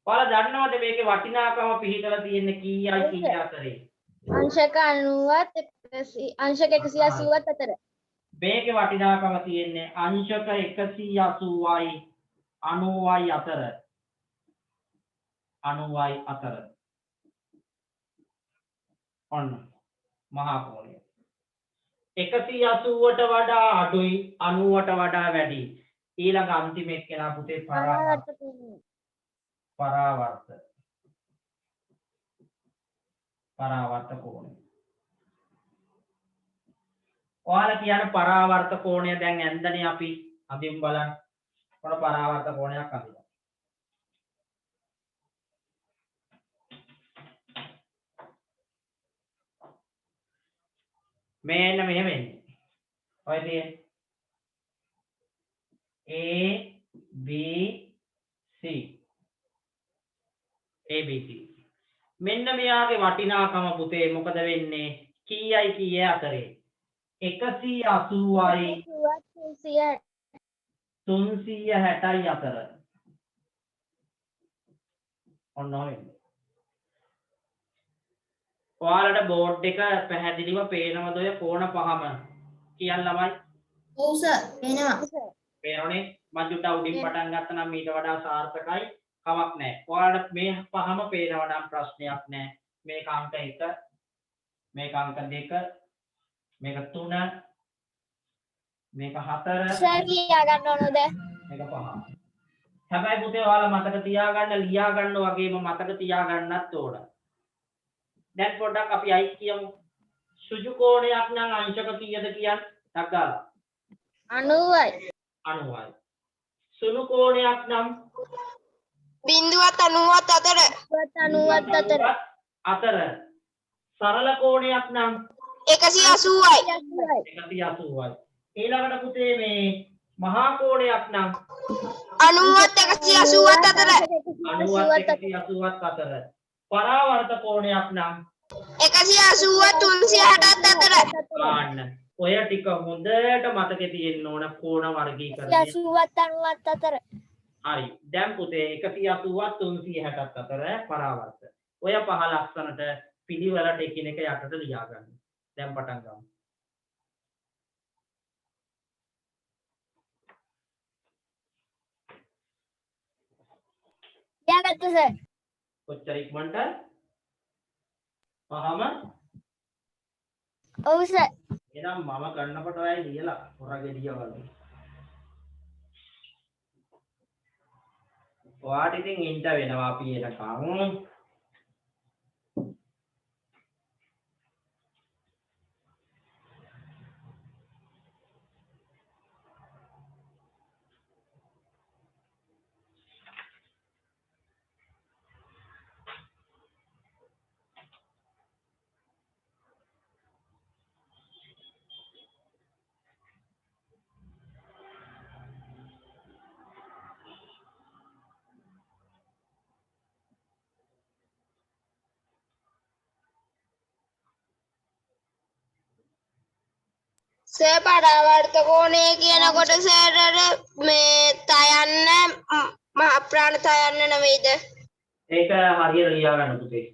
ඔයාලා දන්නවද මේකේ වටිනාකම පිහිටලා තියෙන්නේ කීයයි කීය අතරේ? අංශක 90ත් අංශක 180ත් අතර. මේකේ වටිනාකම තියෙන්නේ අංශක 180යි 90යි අතර. 90යි අතර. ඔන්න මහා කෝණය. 180ට වඩා අඩුයි 90ට වඩා වැඩි. ඊළඟ අන්තිම එක්කෙනා පුතේ පරාවර්ත. පරාවර්ත කෝණය. ඔයාලා කියන පරාවර්ත කෝණය දැන් ඇන්දනේ අපි අඳින් බලන්න. මොන පරාවර්ත කෝණයක් අඳිනවා. මෙන්න මෙහෙම එන්නේ. ඔය තියෙන්නේ A B C ABC. මෙන්න මෙයාගේ වටිනාකම පුතේ මොකද වෙන්නේ? කීයයි කීය අතරේ? 180යි 360යි අතර. ඔන්න ඔය. ඔයාලට බෝඩ් එක පැහැදිලිව පේනවද ඔය කෝණ පහම? කියන්න ළමයි. ඔව් සර් එනවා පේනවනේ. මජුට උඩින් පටන් ගත්තා නම් ඊට වඩා සාර්ථකයි. කමක් නැහැ. ඔයාලට මේ පහම පේනවා නම් ප්‍රශ්නයක් නැහැ. මේක අංක 1, මේක අංක 2, මේක 3, මේක 4, සර් ලියා ගන්න ඕනද මේක 5. හැබැයි පුතේ ඔයාලා මතක තියාගන්න ලියා ගන්න වගේම මතක තියාගන්නත් ඕන. දැන් පොඩ්ඩක් අපි අයිත් කියමු. සුජු කෝණයක් නම් අංශක කීයද කියන්න? ටක් ගාලා. 90යි 90යි. සුළු කෝණයක් නම් 0.90ත් අතර 90ත් අතර. සරල කෝණයක් නම් 180යි 180යි. ඊළඟට පුතේ මේ මහා කෝණයක් නම් 90ත් 180ත් අතර 90ත් 180ත් අතර. පරාවර්ත කෝණයක් නම් 180ත් 360ත් අතර ආන්න. ඔය ටික හොඳට මතකේ තියෙන්න ඕන කෝණ වර්ගීකරණය. 80ත් 90ත් අතර හරි. දැන් පුතේ 180ත් 360ත් අතර පරාවර්ත. ඔය පහ ලක්ෂණට පිළිවෙලට එකිනෙක යටට ලියා ගන්න. දැන් පටන් ගමු. ලියාගත්ත සර් කොච්චර ඉක්මනට? පහම ඔව් සර් එහෙනම් මම කරනකොට ඔයයි ලියලා හොරගෙඩිය වගේ. ඔයාට ඉතින් ඉන්න වෙනවා අපි එනකම්. සර් පරාවර්ත කෝණය කියනකොට සර් මේ තයන්න මහ ප්‍රාණ තයන්න නෙවෙයිද? ඒක හරියට ලියා ගන්න පුතේ.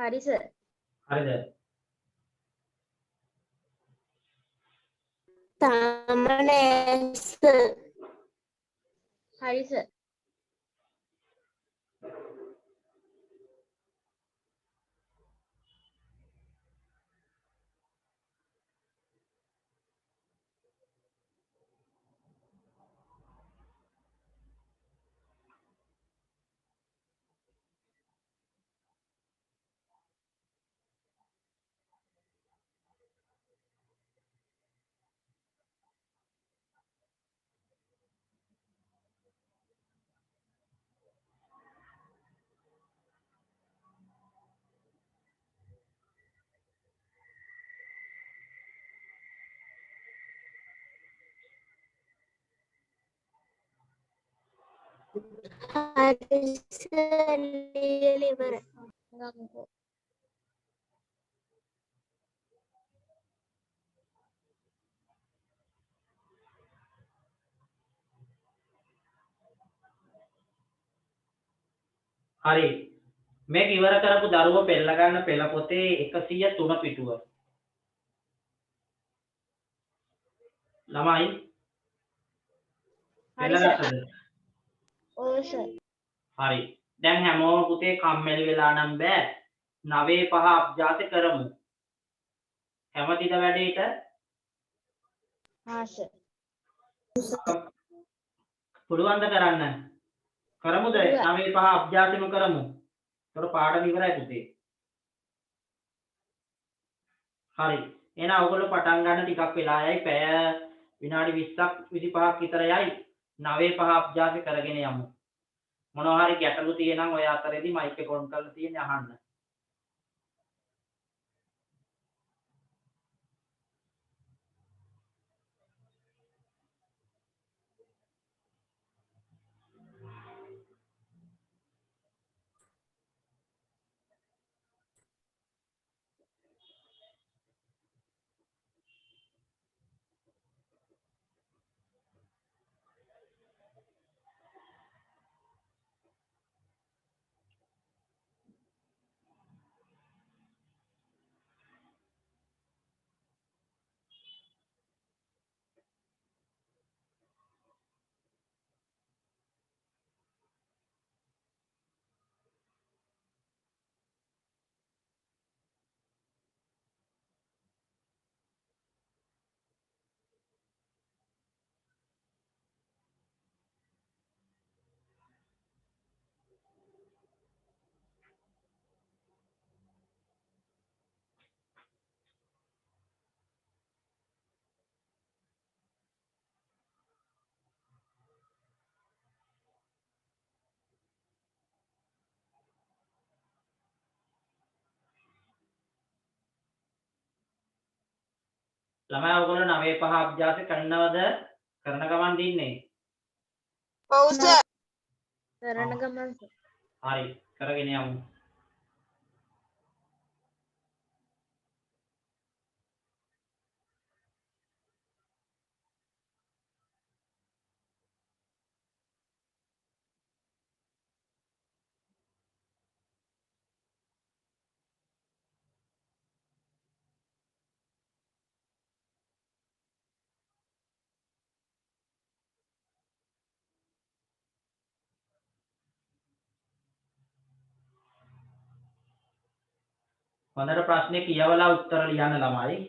හරි සර්. හරිද? තාමනේ සර්. හරි සර්. හරි සර් ලියලා ඉවරයි. ගමුකෝ. හරි. මේක ඉවර කරපු දරුවෝ පෙළ ගන්න පෙළ පොතේ 103 පිටුව. ළමයි හරි පෙළ සර්. ගත්තද? ඔව් සර්. හරි. දැන් හැමෝම පුතේ කම්මැලි වෙලා නම් බෑ. 9 5 අභ්‍යාස කරමු. කැමතිද වැඩේට? හා සර්. පුළුවන් ද කරන්න? කරමුද? 9 5 අභ්‍යාසෙම කරමු. ඒතර පාඩම ඉවරයි පුතේ. හරි. එහෙනම් ඔයගොල්ලෝ පටන් ගන්න ටිකක් වෙලා යයි. පැය විනාඩි 20ක් 25ක් විතර යයි. 9 5 අභ්‍යාස කරගෙන යමු. මොනවා හරි ගැටලු තියෙනම් ඔය අතරේදී මයික් එක ඔන් කරලා තියෙන්නේ අහන්න. ළමයි ඔයගොල්ලෝ 9 5 අභ්‍යාස කරනවද? කරන ගමන් දින්නේ. ඔව් සර්. කරන ගමන් සර්. හරි. කරගෙන යමු. හොඳට ප්‍රශ්නේ කියවලා උත්තර ලියන්න ළමයි.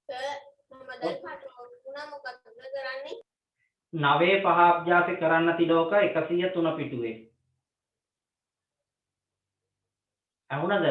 මම දැන් කටුනා මොකක්ද කරන්නේ? 9 5 අභ්‍යාස කරන්න තිලෝක 103 පිටුවේ. ඇහුණද?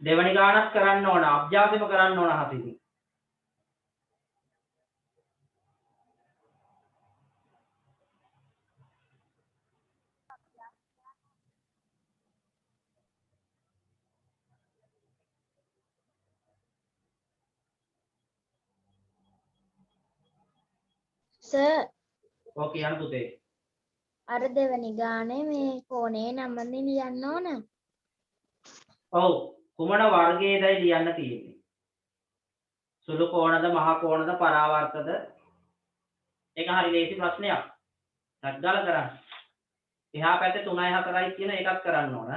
දෙවනි ගානක් කරන්න ඕන අභ්‍යාසෙම කරන්න ඕන හතින් සර් ඔව් කියන්න පුතේ අර දෙවැනි ගානේ මේ කෝණේ නම්බරනේ ලියන්න ඕන. ඔව් කුමන වර්ගයේදයි ලියන්න තියෙන්නේ සුළු කෝණද මහ කෝණද පරාවර්තද ඒක හරි ලේසි ප්‍රශ්නයක් සද්දාල කරන්න එහා පැත්තේ 3යි 4යි කියන එකක් කරන්න ඕන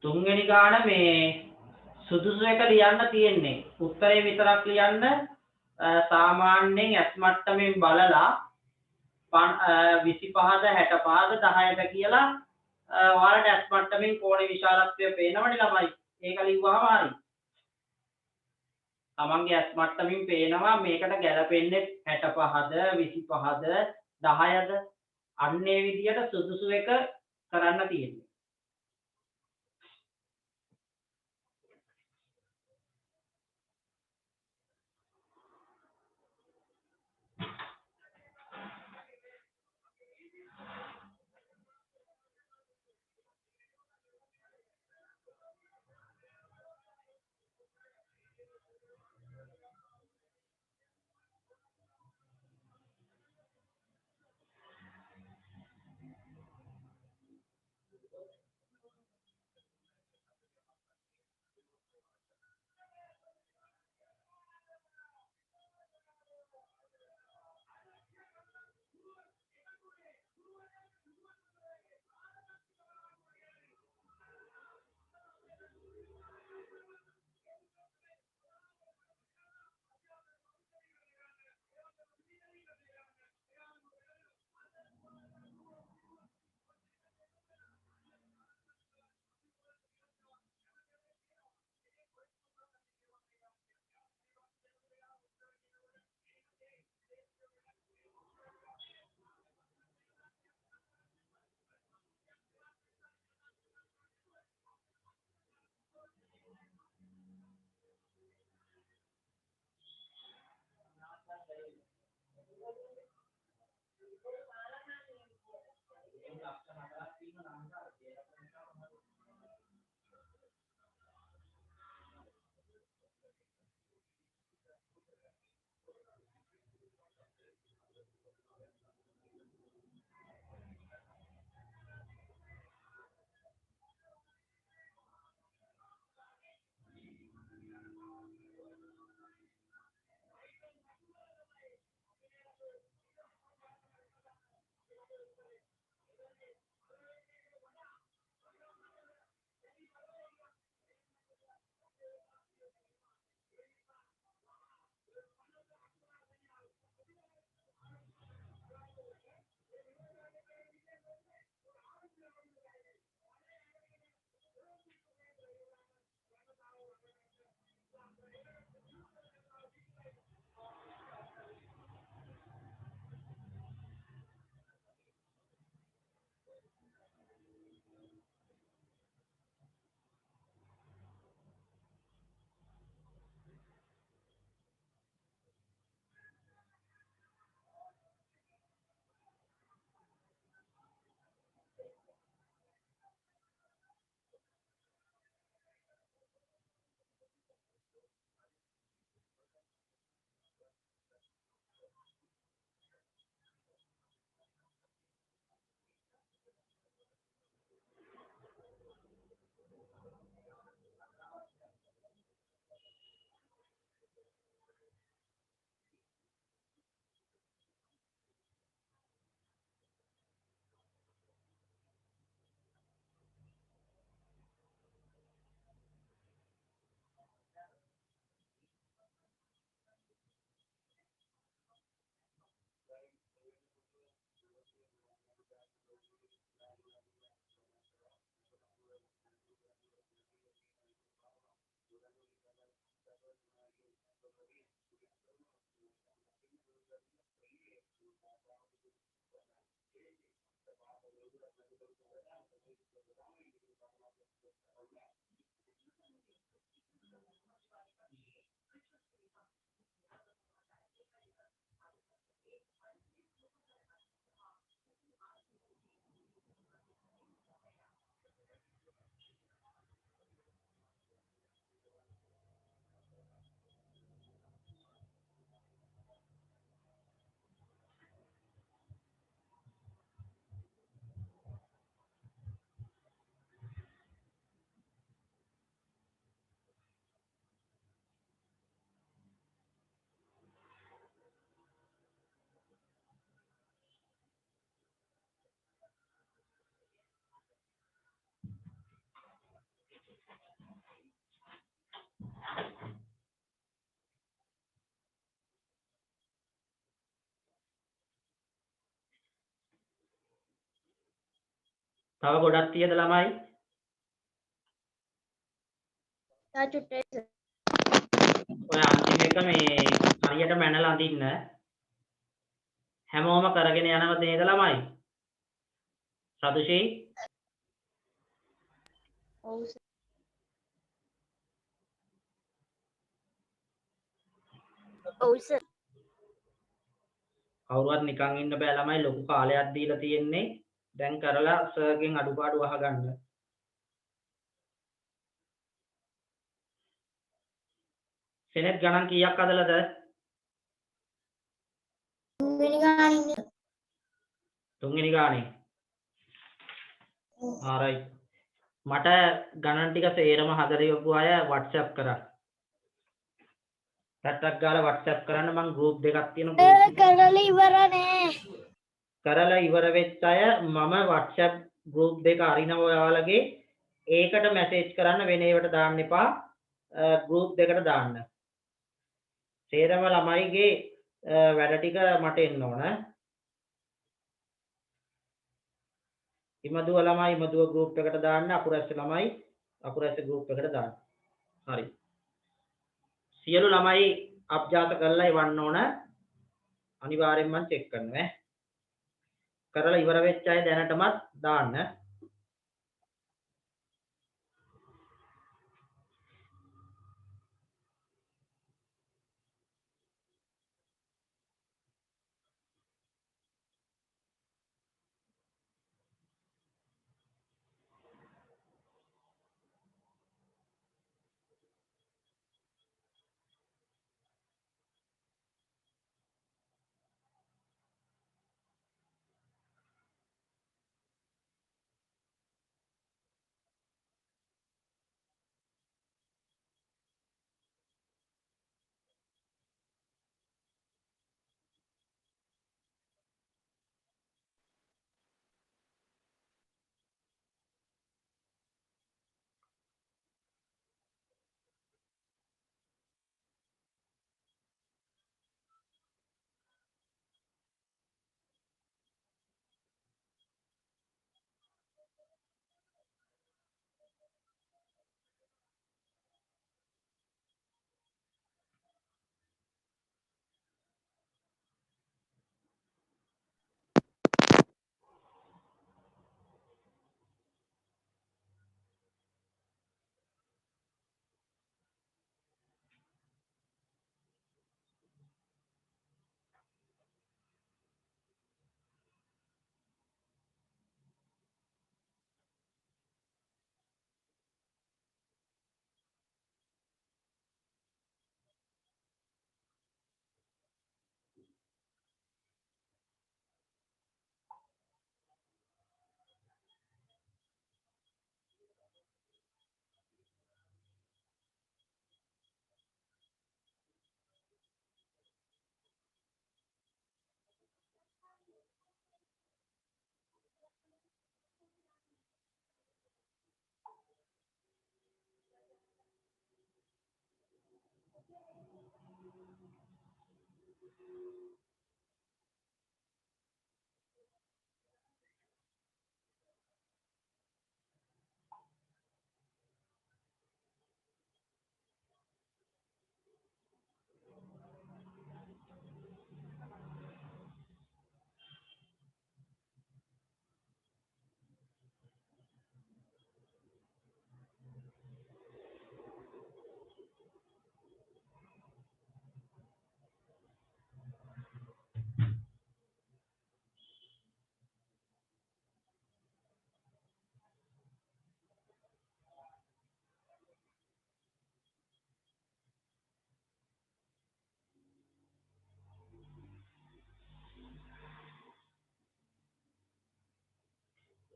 තුන්වෙනි ගාන මේ සුදුසු එක ලියන්න තියෙන්නේ උත්තරේ විතරක් ලියන්න සාමාන්‍යයෙන් ඇස් මට්ටමින් බලලා 25ද 65ද 10ද කියලා ඔයාලට ඇස් මට්ටමින් කෝණේ විශාලත්වය පේනවනේ ළමයි ඒක ලිව්වහම හරි තමන්ගේ ඇස් මට්ටමින් පේනවා මේකට ගැලපෙන්නේ 65ද 25ද 10ද අන්නේ විදියට සුදුසු එක කරන්න තියෙන්නේ තව ගොඩක් තියෙද ළමයි? තා චුට්ටයි සර්. ඔය අන්තිම එක මේ හරියට මැනලා අඳින්න. හැමෝම කරගෙන යනවද නේද ළමයි? සතුෂී? ඔව් සර්. ඔව් සර්. කවුරුවත් නිකන් ඉන්න බෑ ළමයි, ලොකු කාලයක් දීලා තියෙන්නේ. දැන් කරලා සර්ගෙන් අඩුපාඩු අහගන්න. සෙනෙට් ගණන් කීයක් අදලාද? තුන්වෙනි ගානේ. තුන්වෙනි ගානේ. ආරයි. මට ගණන් ටික සේරම හදලා යපු අය WhatsApp කරා. ටක් ගාලා WhatsApp කරන්න, මං group දෙකක් තියෙනවා. කරලා ඉවර නෑ. කරලා ඉවර වෙච්ච අය මම WhatsApp group දෙක අරිනවා ඔයාලගේ. ඒකට message කරන්න, වෙන ඒවට දාන්න එපා. group දෙකට දාන්න. සේරම ළමයිගේ වැඩ ටික මට එන්න ඕන. ඉමදුව ළමයි ඉමදුව group එකට දාන්න, අකුරැස්ස ළමයි අකුරැස්ස group එකට දාන්න. හරි. සියලු ළමයි අභ්‍යාස කරලා ඉවන්න ඕන. අනිවාර්යෙන්ම මම චෙක් කරනවා. කරලා ඉවර වෙච්ච අය දැනටමත් දාන්න.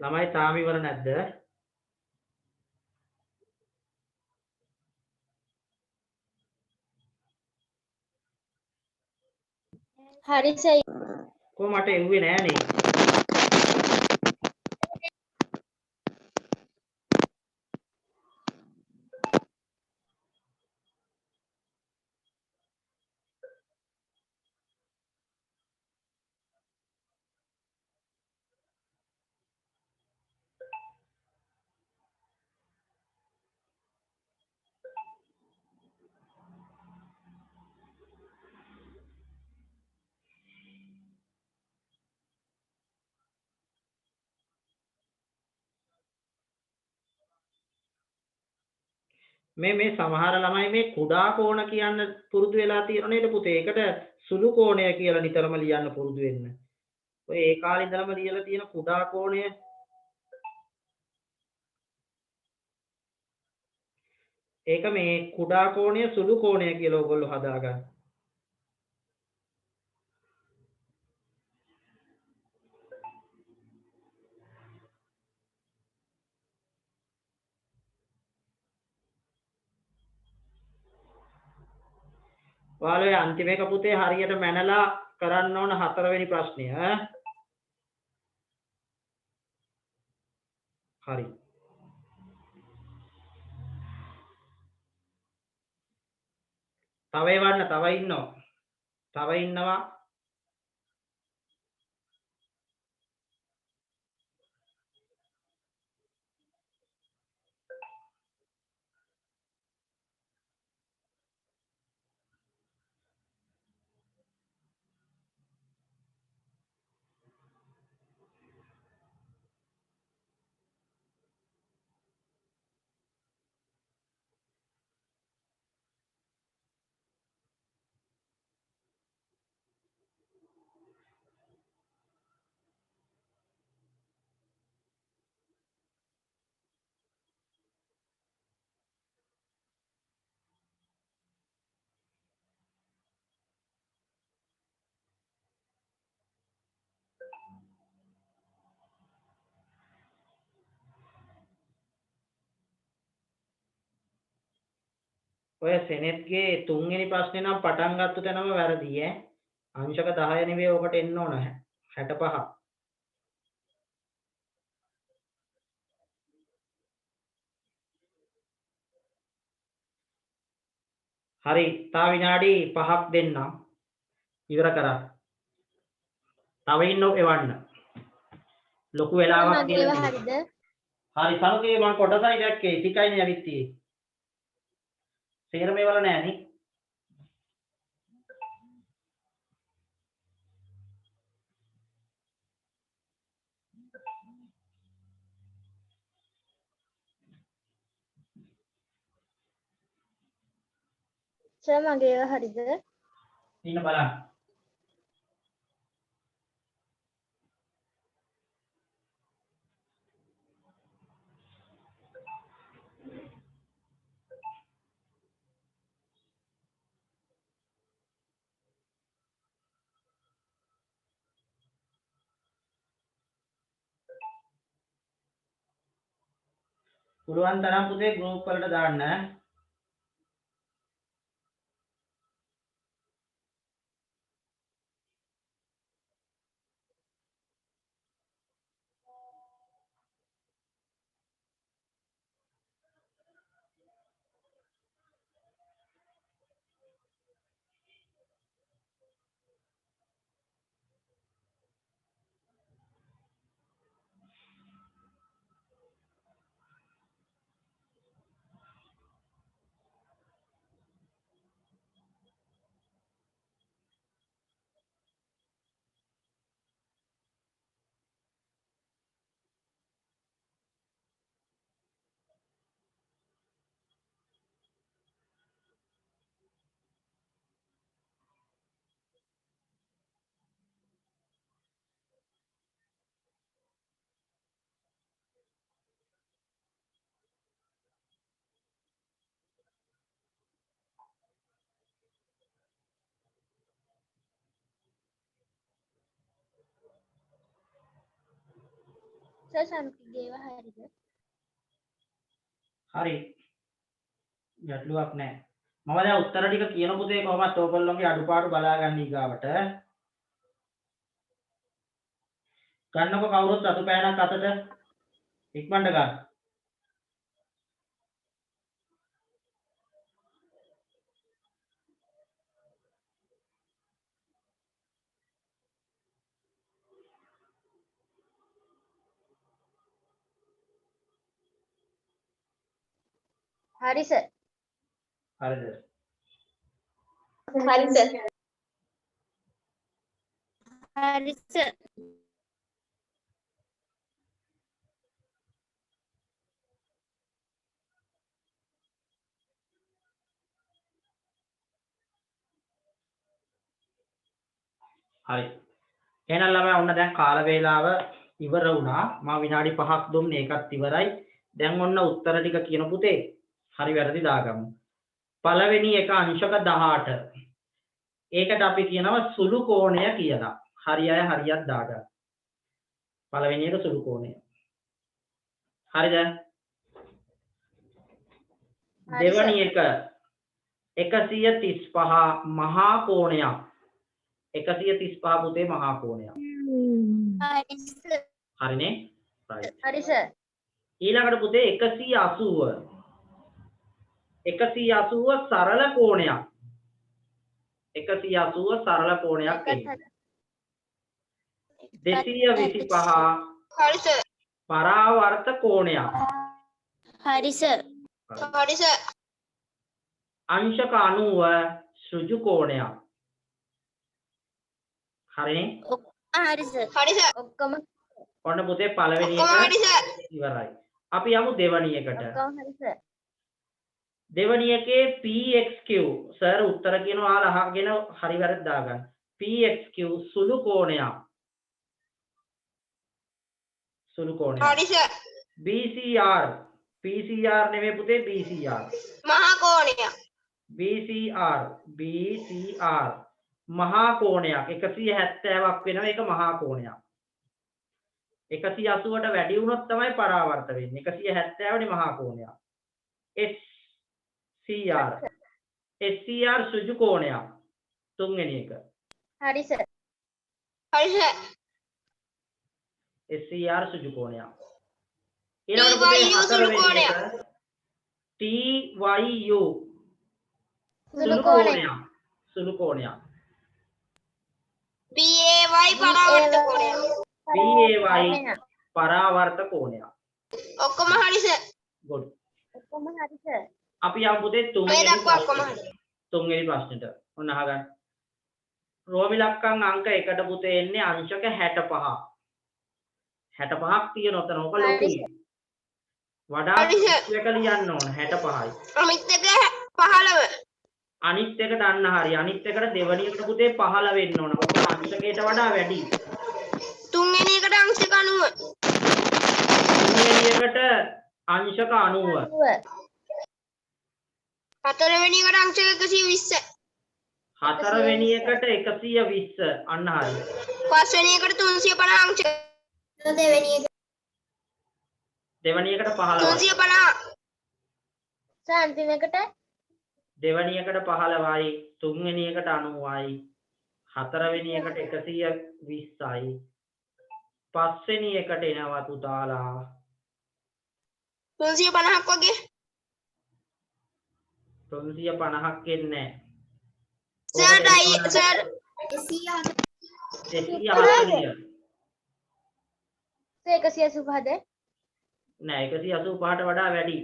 ළමයි තාම ඉවර නැද්ද? හරි සයි. කො මට එව්වේ නෑනේ. මේ සමහර ළමයි මේ කුඩා කෝණ කියන්න පුරුදු වෙලා තියෙන නේද පුතේ? ඒකට සුළු කෝණය කියලා නිතරම ලියන්න පුරුදු වෙන්න. ඔය ඒ කාලේ ඉඳලම ලියලා තියෙන කුඩා කෝණය ඒක මේ කුඩා කෝණය සුළු කෝණය කියලා ඔයගොල්ලෝ හදාගන්න. ඔයාලා අන්තිම එක පුතේ හරියට මැනලා කරන්න ඕන 4 වෙනි ප්‍රශ්නය ඈ. හරි. තව එවන්න තව ඉන්නවා. තව ඉන්නවා. ඔය සෙනෙත්ගේ 3 වෙනි ප්‍රශ්නේ නම් පටන් ගත්ත තැනම වැරදි ඈ. අංශක 10 නෙවෙයි ඔකට එන්න ඕන 65. හරි. තා විනාඩි 5ක් දෙන්නම්. ඉවර කරා. තව ඉන්නෝ එවන්න. ලොකු වෙලාවක් මගේව තියෙනවා. හරිද? හරි සමකේ මම කොටසයි දැක්කේ. ටිකයිනේ ඇවිත් තියෙන්නේ. සේරම ඒවල නෑ නේ. සර් මගේව හරිද? ඉන්න බලන්න. පුළුවන් තරම් පුතේ ගෲප් වලට දාන්න. සර් සනුකගේ හරිද? හරි. ගැටලුවක් නැහැ. මම දැන් උත්තර ටික කියන පුතේ කොහොමද ඕගොල්ලෝගේ අඩුපාඩු බලාගන්න ඊගාවට. ගන්නකො කවුරුත් අතු පෑනක් අතට ඉක්මනට ගන්න. හරි සර්. හරිද? හරි සර්. හරි සර්. හරි. එහෙනම් ළමයා ඔන්න දැන් කාල වේලාව ඉවර වුණා. මම විනාඩි 5ක් දුන්නේ ඒකත් ඉවරයි. දැන් ඔන්න උත්තර ටික කියන පුතේ. හරි වැරදි දාගමු. පළවෙනි එක අංශක 18. ඒකට අපි කියනවා සුළු කෝණය කියලා. හරි අය හරියක් දාගන්න. පළවෙනි එක සුළු කෝණය. හරිද? දෙවෙනි එක 135 මහා කෝණයක්. 135 පුතේ මහා කෝණයක්. හරි සර්. හරිනේ? right. හරි සර්. ඊළඟට පුතේ 180. 180 සරල කෝණයක්. 180 සරල කෝණයක් එන්නේ. 225 හරි සර්. පරාවර්ත කෝණයක්. හරි සර්. හරි සර්. අංශක 90 සෘජු කෝණයක්. හරිනේ? හරි සර්. හරි සර්. ඔක්කොම ඔන්න පුතේ පළවෙනි හරි එක සර්. ඉවරයි. අපි යමු දෙවෙනි එකට. ඔක්කොම හරි සර්. දෙවෙනි එකේ pxq සර් උත්තර කියනවා ඔයාලා අහගෙන හරි වැරද්ද දාගන්න. pxq සුළු කෝණයක්. සුළු කෝණයක්. හරි සර්. bcr pcr නෙමෙයි පුතේ bcr. මහා කෝණයක්. bcr මහා කෝණයක් 170ක් වෙනවා. ඒක මහා කෝණයක්. 180ට වැඩි වුණොත් තමයි පරාවර්ත වෙන්නේ. 170 නේ මහා කෝණයක්. SCR සෘජු කෝණයක්. තුන්වෙනි එක. හරි සර්. හරි සර්. SCR සෘජු කෝණයක්. ඊළඟට පුතේ TYU සුළු හතරවෙනි කෝණයක්. එක TYU සුළු කෝණයක්. සුළු කෝණයක්. BAY පරාවර්ත කෝණයක්. BAY පරාවර්ත කෝණයක්. ඔක්කොම හරි සර්. good. ඔක්කොම හරි සර්. අපි යමු පුතේ මේ තුන්වෙනි දක්වා ඔක්කොම හරි. තුන්වෙනි ප්‍රශ්නෙට. ඔන්න අහගන්න. රෝමි ලක්කම් අංක 1ට පුතේ එන්නේ අංශක 65. 65ක් තියෙන උතන ඔක ලොකුයි. වඩා හරි සර්. එක ලියන්න ඕන 65යි. අනිත් එක 15. අනිත් එකට අන්න හරි. අනිත් එකට දෙවෙනි එකට පුතේ 15 වෙන්න ඕන. ඔක අංශකයට වඩා වැඩි. තුන්වෙනි එකට අංශක 90. තුන්වෙනි එකට අංශක 90. හතරවෙනි එකට අංශක 120. හතරවෙනි එකට 120 අන්න හරි. පස්වෙනි එකට 350 අංශක. දෙවෙනි එක දෙවෙනි එකට 15. 350. සාන්තිම එකට දෙවෙනි එකට 15යි, තුන්වෙනි එකට 90යි, හතරවෙනි එකට 120යි, පස්වෙනි එකට එනවා පුතාලා 350ක් වගේ. 350ක් එන්නේ සර් ඩයි සර් 140. 185ද? නෑ 185ට වඩා වැඩි.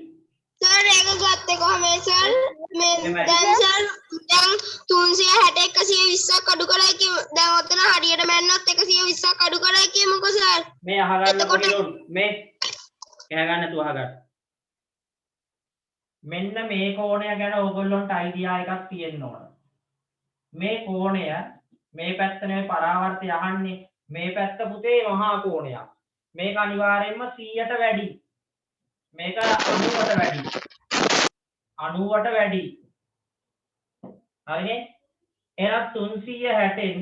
සර් ඒක ගත්තේ කොහමද සර්? මේ දැන් සර් දැන් 360 120ක් අඩු කරලා කියමු. දැන් ඔතන හරියට මැන්නොත් 120ක් අඩු කරලා කියමුකෝ සර්. මේ අහගන්න එතකොට- කොහෙලොත් මේ කෑ ගන්න නැතුව අහගන්න. මෙන්න මේ කෝණය ගැන ඕගොල්ලන්ට අයිඩියා එකක් තියෙන්න ඕන. මේ කෝණය මේ පැත්ත නෙවෙයි පරාවර්තය අහන්නේ. මේ පැත්ත පුතේ මහා කෝණයක්. මේක අනිවාර්යයෙන්ම 100ට වැඩි. මේක 90ට වැඩි. 90ට වැඩි. හරිනේ? එහෙනම් 360න්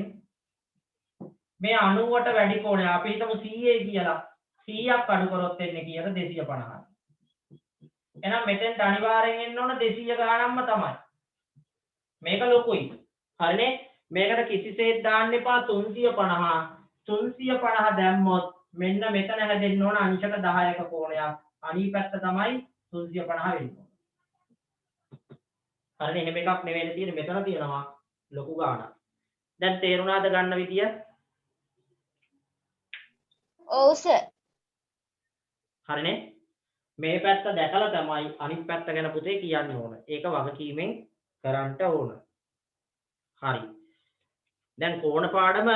මේ 90ට වැඩි කෝණය අපි හිතමු 100 කියලා. 100ක් අඩු කරොත් එන්නේ කීයද 250. එහෙනම් මෙතෙන්ට අනිවාර්යෙන් එන්න ඕන 200 ගානක්ම තමයි. මේක ලොකුයි. හරිනේ? මේකට කිසිසේත් දාන්න එපා 350. 350 දැම්මොත් මෙන්න මෙතන හැදෙන්න ඕන අංශක 10ක කෝණයක්. අනිත් පැත්ත තමයි 350 වෙන්නේ. හරිනේ? එහෙම එකක් නෙවෙයි තියෙන්නේ මෙතන තියෙනවා ලොකු ගානක්. දැන් තේරුණාද ගන්න විදිය? ඔව් සර්. හරිනේ? මේ පැත්ත දැකලා තමයි අනිත් පැත්ත ගැන පුතේ කියන්න ඕන. ඒක වගකීමෙන් කරන්න ඕන. හරි. දැන් කෝණ පාඩම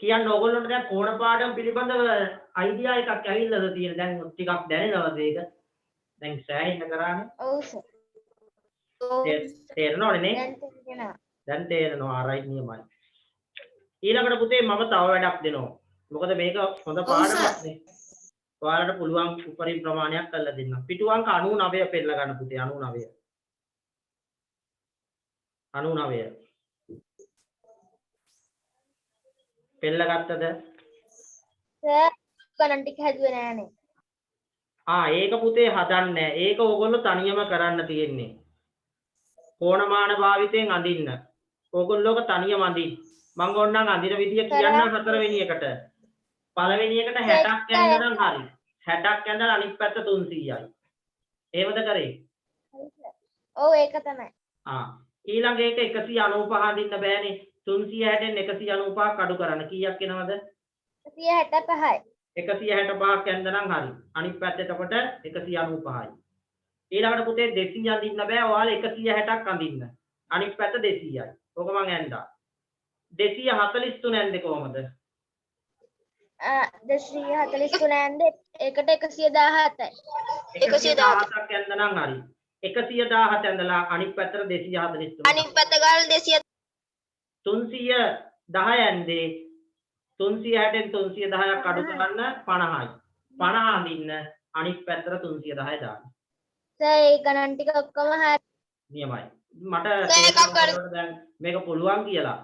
කියන්න ඕගොල්ලන්ට දැන් කෝණ පාඩම පිළිබඳව අයිඩියා එකක් ඇවිල්ලාද තියෙන. දැන් ටිකක් දැනෙනවද ඒක? දැන් සෑහෙන්න කරානේ. ඔව් සර්. තේරෙනවනේ නේ? දැන් තේරෙනවා. දැන් තේරෙනවා. රයිට් නියමයි. ඊළඟට පුතේ මම තව වැඩක් දෙනවා. මොකද මේක හොඳ පාඩමක් නේ. ඔයාලට පුළුවන් උපරිම ප්‍රමාණයක් කරලා දෙන්න. පිටු අංක 99 පෙන්නලා ගන්න පුතේ 99. 99. පෙන්නලා ගත්තද? සර් ගණන් ටික හැදුවේ නෑනේ. ඒක පුතේ හදන්නේ නැහැ. ඒක ඕගොල්ලෝ තනියම කරන්න තියෙන්නේ. කෝණමාන භාවිතයෙන් අඳින්න. ඕගොල්ලෝක තනියම අඳින්න. මම ඕනනම් අඳින විදිය කියන්නම් හතරවෙනි එකට. පළවෙනි එකට 60ක් ඇඳලා හරි. 60ක් ඇඳලා අනිත් පැත්ත 300යි. එහෙමද කරේ? ඔව් ඒක තමයි. ඊළඟ එක 195 අඳින්න බෑනේ. 360න් 195ක් අඩු කරන්න කීයක් එනවද? 165යි. 165ක් ඇඳනම් හරි. අනිත් පැත්ත එතකොට 195යි. ඊළඟට පුතේ 200 අඳින්න බෑ. ඔයාලා 160ක් අඳින්න. අනිත් පැත්ත 200යි. ඕක මං ඇඳා. 243 ඇඳේ කොහමද? 243 ඇන්ද ඒකට 117යි. 117ක් ඇඳනම් හරි. 117 ඇඳලා අනිත් පැත්තට 243. අනිත් පැත්ත ගාලා 200 310 ඇන්දේ 360න් 310ක් අඩු කරන්න 50යි. 50 අඳින්න අනිත් පැත්තට 310 දාන්න. සර් ඒ ගණන් ටික ඔක්කොම හරි. නියමයි. මට තේරෙනවා දැන් මේක පුළුවන් කියලා.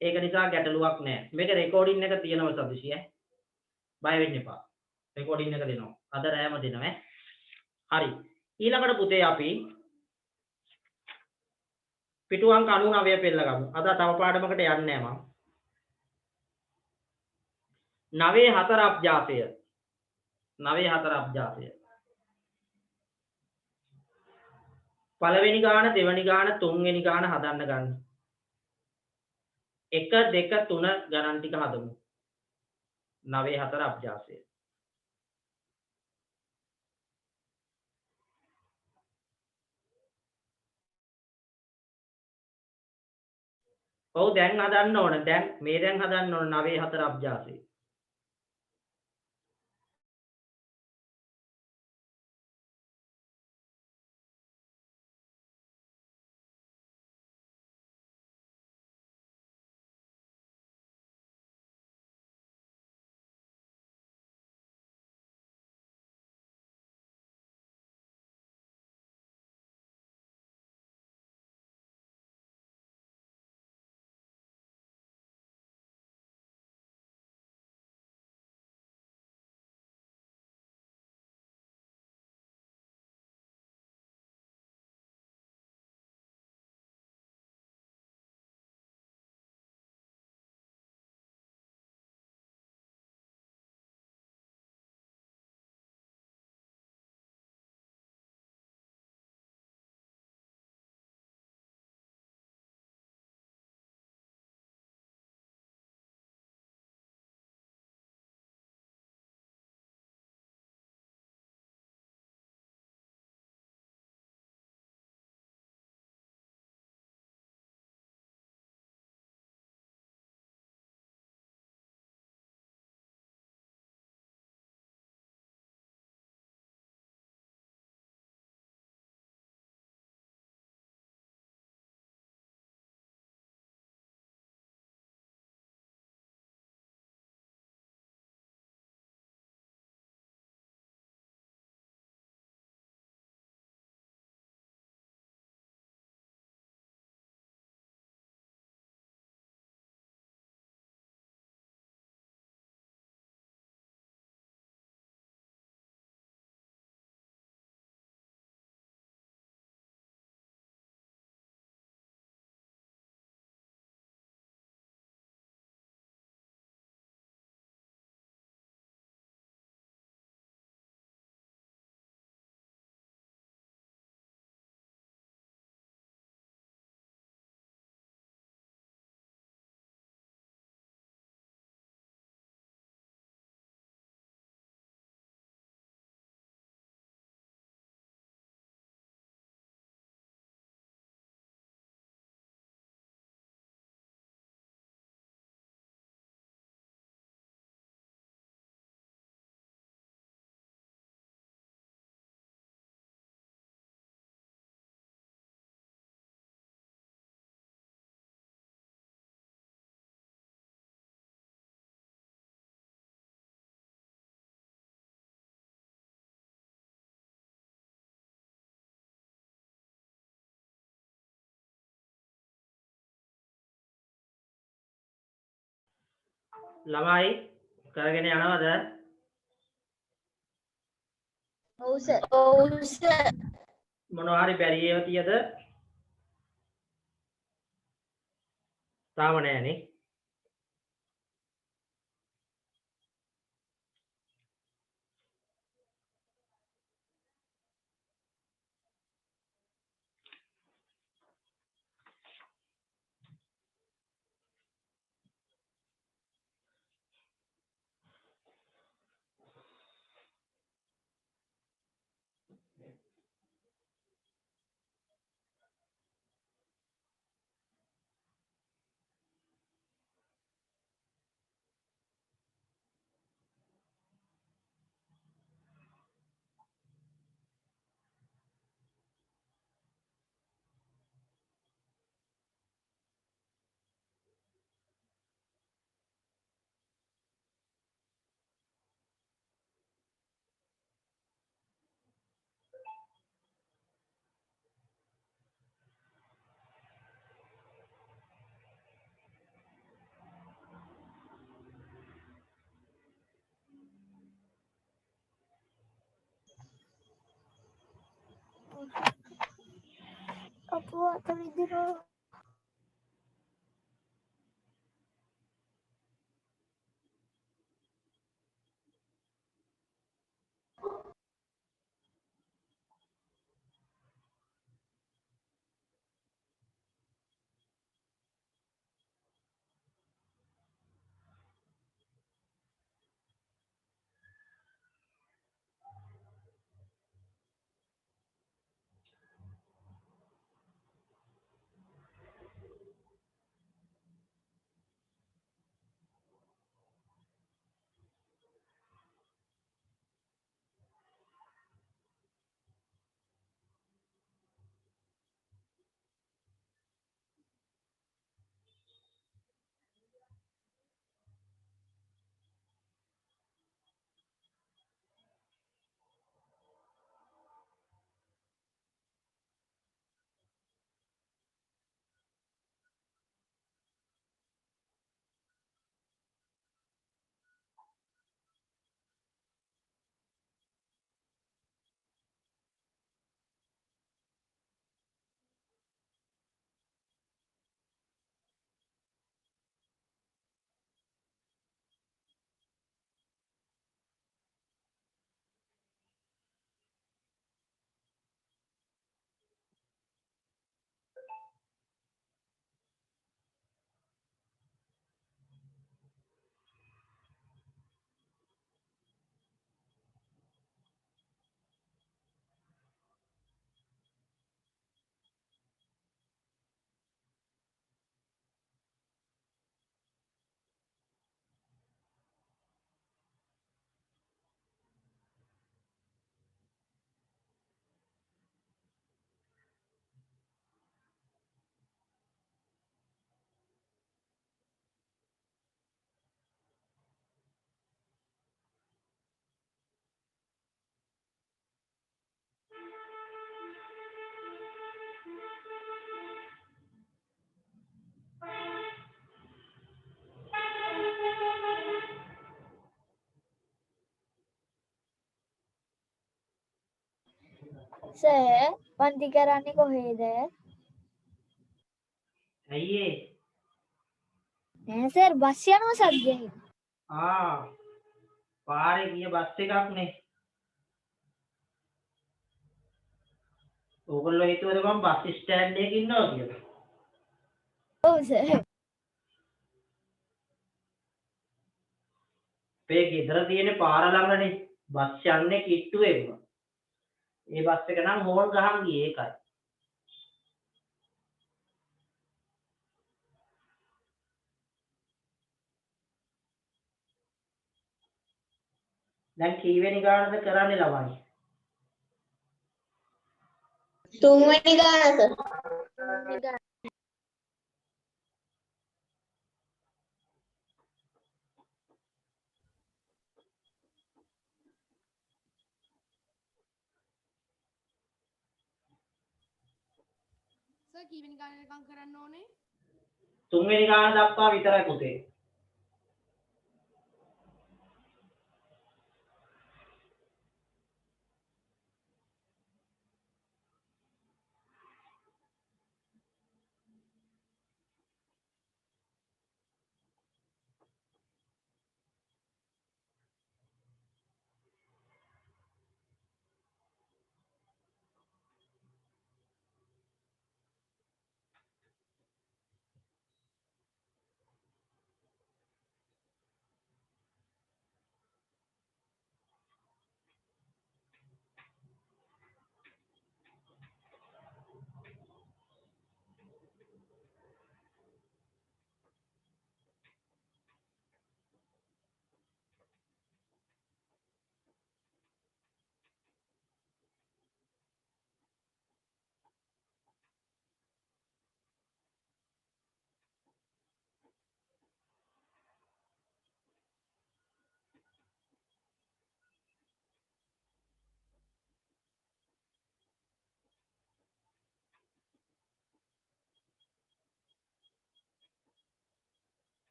ඒක නිසා ගැටලුවක් නැහැ. මේක රෙකෝඩින් එක තියෙනවා සබිෂි ඈ. බය වෙන්න එපා. රෙකෝඩින් එක දෙනවා. අද රෑම දෙනවා ඈ. හරි. ඊළඟට පුතේ අපි පිටු අංක 99 පෙන්නලා ගමු. අද තව පාඩමකට යන්නේ නැහැ මම. 94 අභ්‍යාසය. 94 අභ්‍යාසය. පළවෙනි ගාන, දෙවෙනි ගාන, තුන්වෙනි ගාන හදන්න ගන්න. 1 2 3 ගණන් ටික හදමු. 94 අභ්‍යාසය. ඔව් දැන් හදන්න ඕන. දැන් මේ දැන් හදන්න ඕන 94 අභ්‍යාසය. ළමයි කරගෙන යනවද? ඔව් සර්. ඔව් සර්. මොනවා හරි බැරි ඒවා තියද? තාම නෑනේ. අපෝ අත විදිනවා. සර් පන්ති කරන්නේ කොහේද? ඇයි ඒ? නෑ සර් බස් යනවා සද්දෙන්. පාරේ ගිය බස් එකක්නේ. ඕගොල්ලෝ හිතුවද මම බස් ස්ටෑන්ඩ් එකේ ඉන්නවා කියලා? ඔව් සර්. අපේ ගෙදර තියෙන පාර ළඟනේ බස් යන්නේ කිට්ටුවෙම. ඒ බස් එක නම් හෝන් ගහන් ගියේ ඒකයි. දැන් කීවෙනි ගානද කරන්නේ ළමයි? තුන්වෙනි ගානක. සර් කීවෙනි ගානකම් කරන්න ඕනේ? තුන්වෙනි ගාන දක්වා විතරයි පුතේ.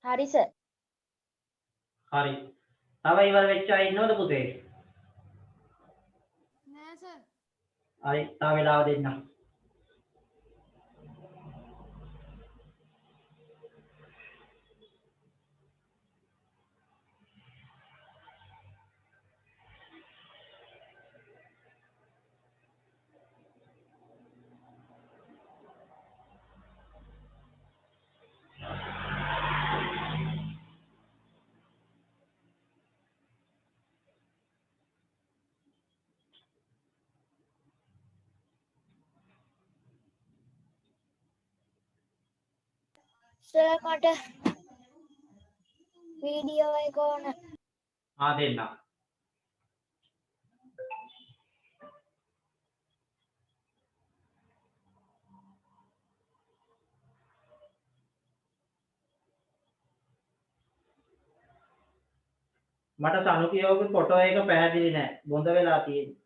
හරි සර්. හරි. තව ඉවර වෙච්ච අය ඉන්නවද පුතේ? නෑ සර්. හරි. තව වෙලාව දෙන්න. සර් මට වීඩියෝ එක ඕන. දෙන්න. මට සනු කියවගේ ෆොටෝ එක පැහැදිලි නෑ. බොඳ වෙලා තියෙන්නේ.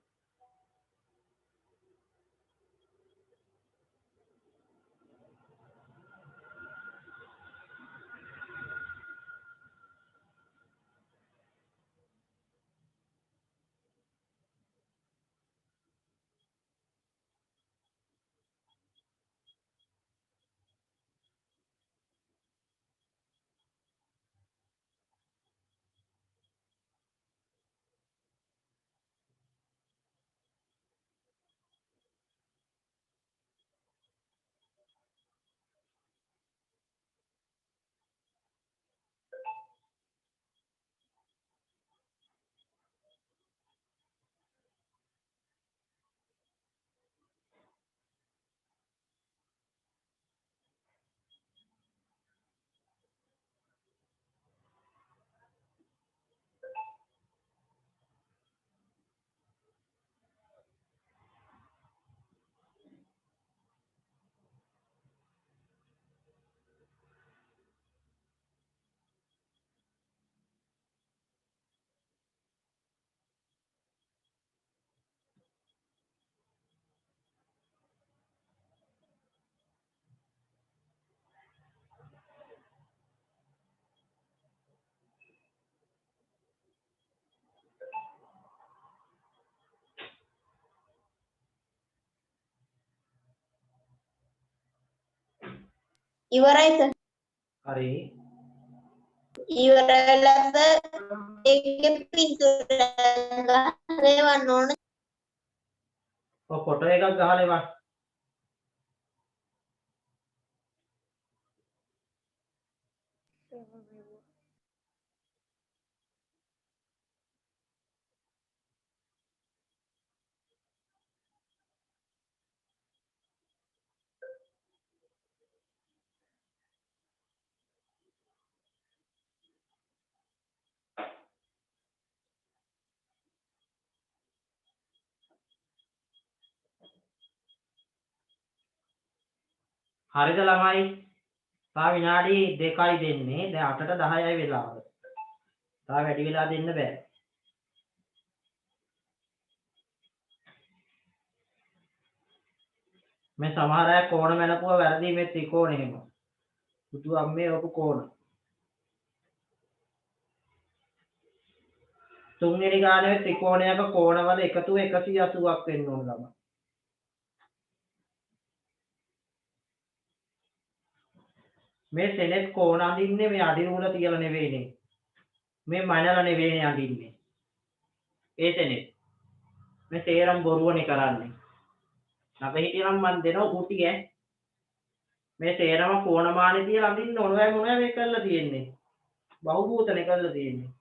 ඉවරයි සර්. හරි. ඉවර වෙලාද ඒකේ පිටුර ගහලවන්න ඕන. ඔය ෆොටෝ එකක් ගහලා ඉවර. හරිද ළමයි? තා විනාඩි 2යි දෙන්නේ. දැන් 8ට 10යි වෙලාව. තා වැඩි වෙලා දෙන්න බෑ. මේ සමහර අය කෝණ මැනපුවා වැරදි මේ ත්‍රිකෝණ එහෙම. බුදු අම්මේ ඔපු කෝණ. තුන්වෙනි ගානේ ත්‍රිකෝණයක කෝණවල එකතුව 180ක් වෙන්න ඕන ළමයි. මේ සෙනෙත් කෝණ අඳින්නේ මේ අඩිරූල තියලා නෙවෙයිනේ. මේ මනල නෙවෙයිනේ අඳින්නේ. ඒ සෙනෙත්. මේ තේරම් බොරුවනේ කරන්නේ. අප හිටියනම් මන් දෙනවා කුටි ඈ. මේ තේරම කෝණමානේ තියලා අඳින්න ඕන මොනවද මේ කරලා තියෙන්නේ? බහුභූතනේ කරලා තියෙන්නේ.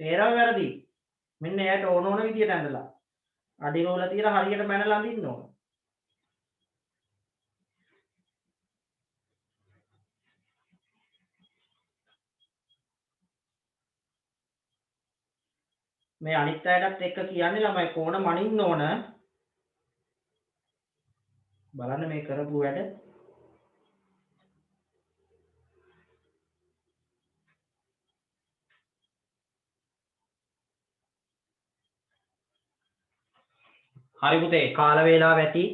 තේරම වැරදි. මෙන්න එයාට ඕන විදියට ඇඳලා. අඩිරූල තියලා හරියට මනල අඳින්න ඕන. මේ අනිත් අයටත් එක්ක කියන්නේ ළමයි කෝණ මනින්න ඕන. බලන්න මේ කරපු වැඩ. හරි පුතේ කාල වේලාව ඇති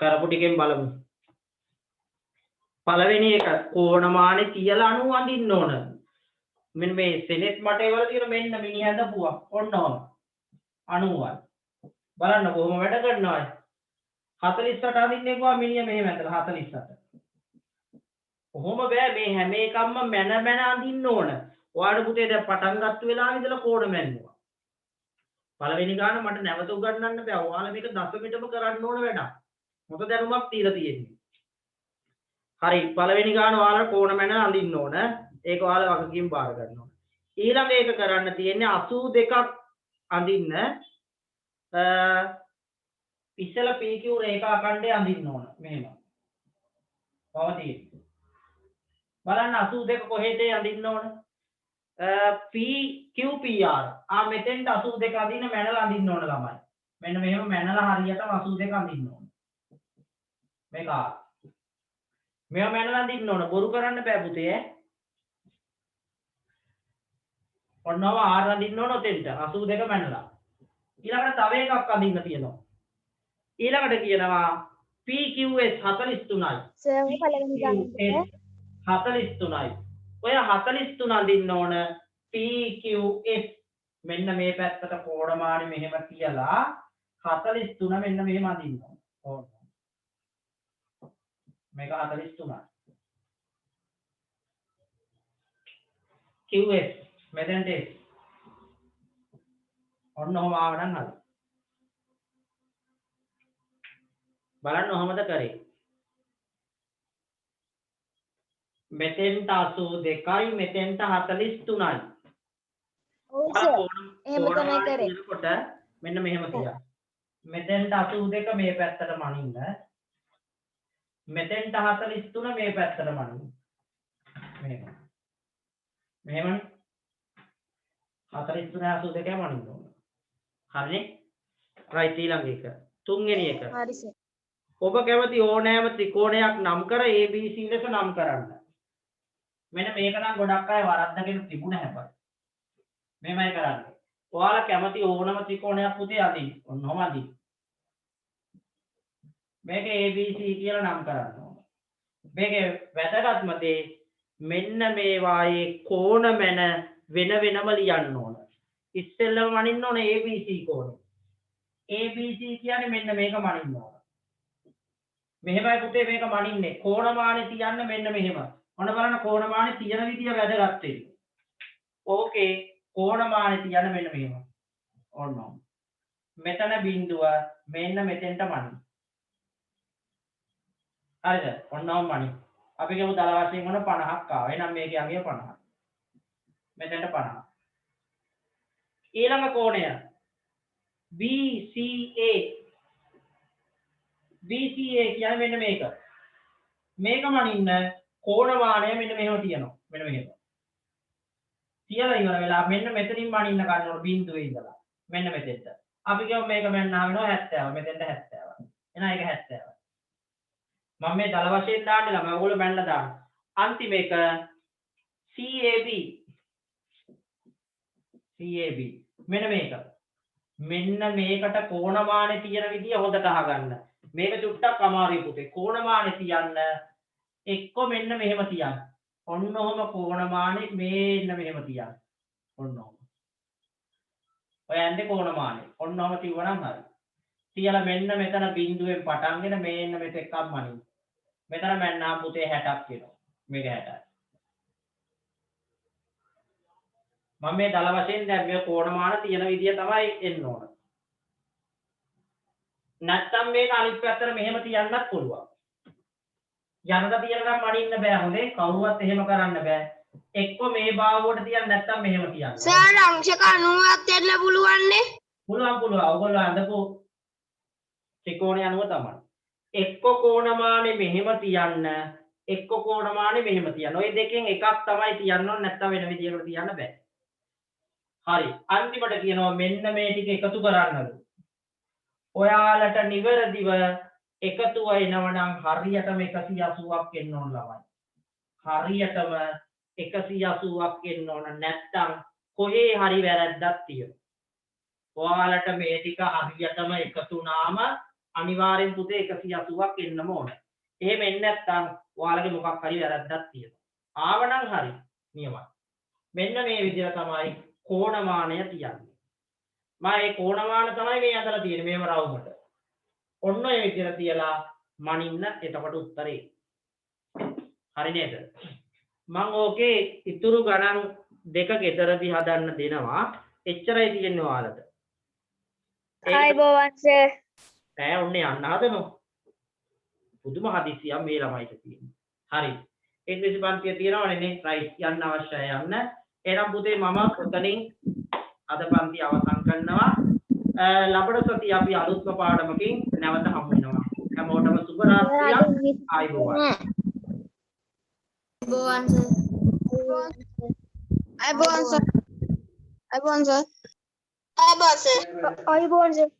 කරපු ටිකෙන් බලමු. පළවෙනි එක කෝණමානේ තියලා අණු අඳින්න ඕන. මෙන්න මේ සෙනෙස් මටේ වල තියෙන මෙන්න මිනි හදපුවා. ඔන්න ඕන. 90යි. බලන්න කොහොම වැඩ කරනවද? 48 අඳින්නේ කොහොම මිනිහ මෙහෙම ඇදලා 48. කොහොම බෑ මේ හැම එකක්ම මැන අඳින්න ඕන. ඔයාලට පුතේ දැන් පටන් ගත්ත වෙලාවේ ඉඳලා කෝණ මැන්නුවා. පළවෙනි ගාන මට නැවත උගන්වන්න බෑ. ඔයාලා මේක දශමිටම කරන්න ඕන වැඩක්. මොකද දැනුමක් තියලා තියෙන්නේ. හරි පළවෙනි ගාන ඔයාලා කෝණ මැන අඳින්න ඕන. ඒක ඔයාලා වගකීම් බාර ගන්න ඕන. ඊළඟ එක කරන්න තියෙන්නේ 82ක් අඳින්න. ඉස්සෙල්ලා PQ රේඛා ඛණ්ඩය අඳින්න ඕන. මෙහෙම. පවතින. බලන්න 82 කොහෙද අඳින්න ඕන? PQPR. මෙතෙන්ට 82 අඳින්න මැනලා අඳින්න ඕන ළමයි. මෙන්න මෙහෙම මැනලා හරියටම 82 අඳින්න ඕන. මේක මේව මැනලා අඳින්න ඕන. බොරු කරන්න බෑ පුතේ. ඔන්නව R අඳින්න ඕන ඔතෙන්ට 82 මැනලා. ඊළඟට තව එකක් අඳින්න තියෙනවා. ඊළඟට කියනවා PQS 43යි. සර් පළවෙනි ගානේ 43යි. ඔය 43 අඳින්න ඕන PQS මෙන්න මේ පැත්තට කෝණමානේ මෙහෙම තියලා 43 මෙන්න මෙහෙම අඳින්න ඕන. මේක 43යි. QS මෙතනට ඔන්න ඔහම ආව නම් හරි. බලන්න ඔහමද කරේ. මෙතෙන්ට 82යි මෙතෙන්ට 43යි. ඔව් සර් එහෙම තමයි කරේ. කොට මෙන්න මෙහෙම තියා. මෙතෙන්ට 82 මේ පැත්තට මනින්න. මෙතෙන්ට 43 මේ පැත්තට මනින්න. මෙහෙම. මෙහෙමනේ. 43 82 මනින්න ඕන. හරිනේ? රයිට් ඊළඟ එක. තුන්වෙනි එක. හරි සර්. ඔබ කැමති ඕනෑම ත්‍රිකෝණයක් නම් කර ABC ලෙස නම් කරන්න. මෙන්න මේක නම් ගොඩක් අය වරද්දගෙන තිබුණ හැබැයි. මෙහෙමයි කරන්නේ. ඔයාලා කැමති ඕනම ත්‍රිකෝණයක් පුතේ අදින්න. ඔන්නෝම අදින්න. මේක ABC කියලා නම් කරන්න ඕන. මේකේ වැදගත්ම දේ මෙන්න මේ වායේ කෝණ මැන වෙන වෙනම ලියන්න ඕන. ඉස්සෙල්ලම මනින්න ඕන ABC කෝණය. ABC කියන්නේ මෙන්න මේක මනින්න ඕන. මෙහෙමයි පුතේ මේක මනින්නේ. කෝණමානේ තියන්න මෙන්න මෙහෙම. ඔන්න බලන්න කෝණමානේ තියන විදිය වැදගත් වෙන්නේ. ඕකේ කෝණමානේ තියන්න මෙන්න මෙහෙම. ඔන්න. මෙතන බිඳුව මෙන්න මෙතෙන්ට මනින්න. හරිද? ඔන්නම මනින්න. අපි කියමු දල වශයෙන් මොන 50ක් ආවා. එහෙනම් මේකේ අගය 50. මෙතෙන්ට 50. ඊළඟ කෝණය BCA කියන්නේ මෙන්න මේක. මේක මනින්න කෝණමානය මෙන්න මෙහෙම තියෙනවා. මෙන්න මෙහෙම. තියලා ඉවර වෙලා මෙන්න මෙතනින් මනින්න ගන්න ඕන බිඳුවේ ඉඳලා. මෙන්න මෙතෙන්ට. අපි කියමු මේක මෙන්නා වෙනවා 70. මෙතෙන්ට 70. එහෙනම් ඒක 70. මම මේ දල වශයෙන් දාන්නේ ළම ඔයගොල්ලෝ බැලලා දාන්න. අන්තිම එක CAB. මෙන්න මේක. මෙන්න මේකට කෝණමානේ තියෙන විදිය හොඳට අහගන්න. මේක චුට්ටක් අමාරුයි පුතේ. කෝණමානේ තියන්න එක්ක මෙන්න මෙහෙම තියන්න. ඔන්න ඔහම කෝණමානේ මෙන්න මෙහෙම තියන්න. ඔන්න ඔහම. ඔය යන්නේ කෝණමානේ. ඔන්න ඔහම තියවනම් හරි. තියලා මෙන්න මෙතන බිඳුවෙන් පටන්ගෙන මෙන්න මෙතෙක්ම මනින්න. මෙතන මන්නාම පුතේ 60ක් වෙනවා. මේක 60යි. මම මේ දල වශයෙන් දැන් මේ කෝණමාන තියෙන විදිය තමයි එන්න ඕන. නැත්තම් මේක අනිත් පැත්තට මෙහෙම තියන්නත් පුළුවන්. යනක තියනකම් මනින්න බෑ හොඳේ. කවුරුවත් එහෙම කරන්න බෑ. එක්ක මේ බාහුවට තියන්න නැත්තම් මෙහෙම තියන්න. සර් අංශක 90ක් දෙන්න පුළුවන්නේ. පුළුවන්. ඔයගොල්ලෝ අඳපු ත්‍රිකෝණය අනුව තමයි. එක්ක කෝණමානේ මෙහෙම තියන්න, එක්ක කෝණමානේ මෙහෙම තියන්න. ඔය දෙකෙන් එකක් තමයි තියන්න ඕන නැත්තම් වෙන විදියකට තියන්න බෑ. හරි. අන්තිමට කියනවා මෙන්න මේ ටික එකතු කරන්නලු. ඔයාලට නිවැරදිව එකතුව එනවනම් හරියටම 180ක් එන්න ඕන ළමයි. හරියටම 180ක් එන්න ඕන නැත්තම් කොහේ හරි වැරද්දක් තියෙනවා. ඔයාලට මේ ටික හරියටම එකතු වුණාම අනිවාර්යෙන් පුතේ 180ක් එන්නම ඕන. එහෙම එන්නේ නැත්තම් ඔයාලගේ මොකක් හරි වැරද්දක් තියෙනවා. ආවනම් හරි නියමයි. මෙන්න මේ විදිහට තමයි කෝණමානය තියන්නේ. මම මේ කෝණමාන තමයි මේ අදලා තියෙන්නේ මේව රවුමට. ඔන්න ඔය විදිහට තියලා මනින්න එතකොට උත්තරේ. හරි නේද? මම ඕකේ ඉතුරු ගණන් දෙක ගෙදරදී හදන්න දෙනවා. එච්චරයි තියෙන්නේ ඔයාලට. ආයිබෝවන් සර්. ඈ ඔන්න යන්න හදනවා. පුදුම හදිසියක් මේ ළමයිට තියෙන්නේ. හරි. ඉංග්‍රීසි පන්තිය තියෙනවනේ නේ. රයිට් යන්න අවශ්‍යයි යන්න. එහෙනම් පුතේ මම ඔතනින් අද පන්තිය අවසන් කරනවා. ලබන සතිය අපි අලුත්ම පාඩමකින් නැවත හමු වෙනවා. හැමෝටම සුබ රාත්‍රියක්. ආයිබෝවන්. ආයිබෝවන් සර්. ආයිබෝවන් සර්. ආයිබෝවන් සර්. ආයිබෝවන් සර්.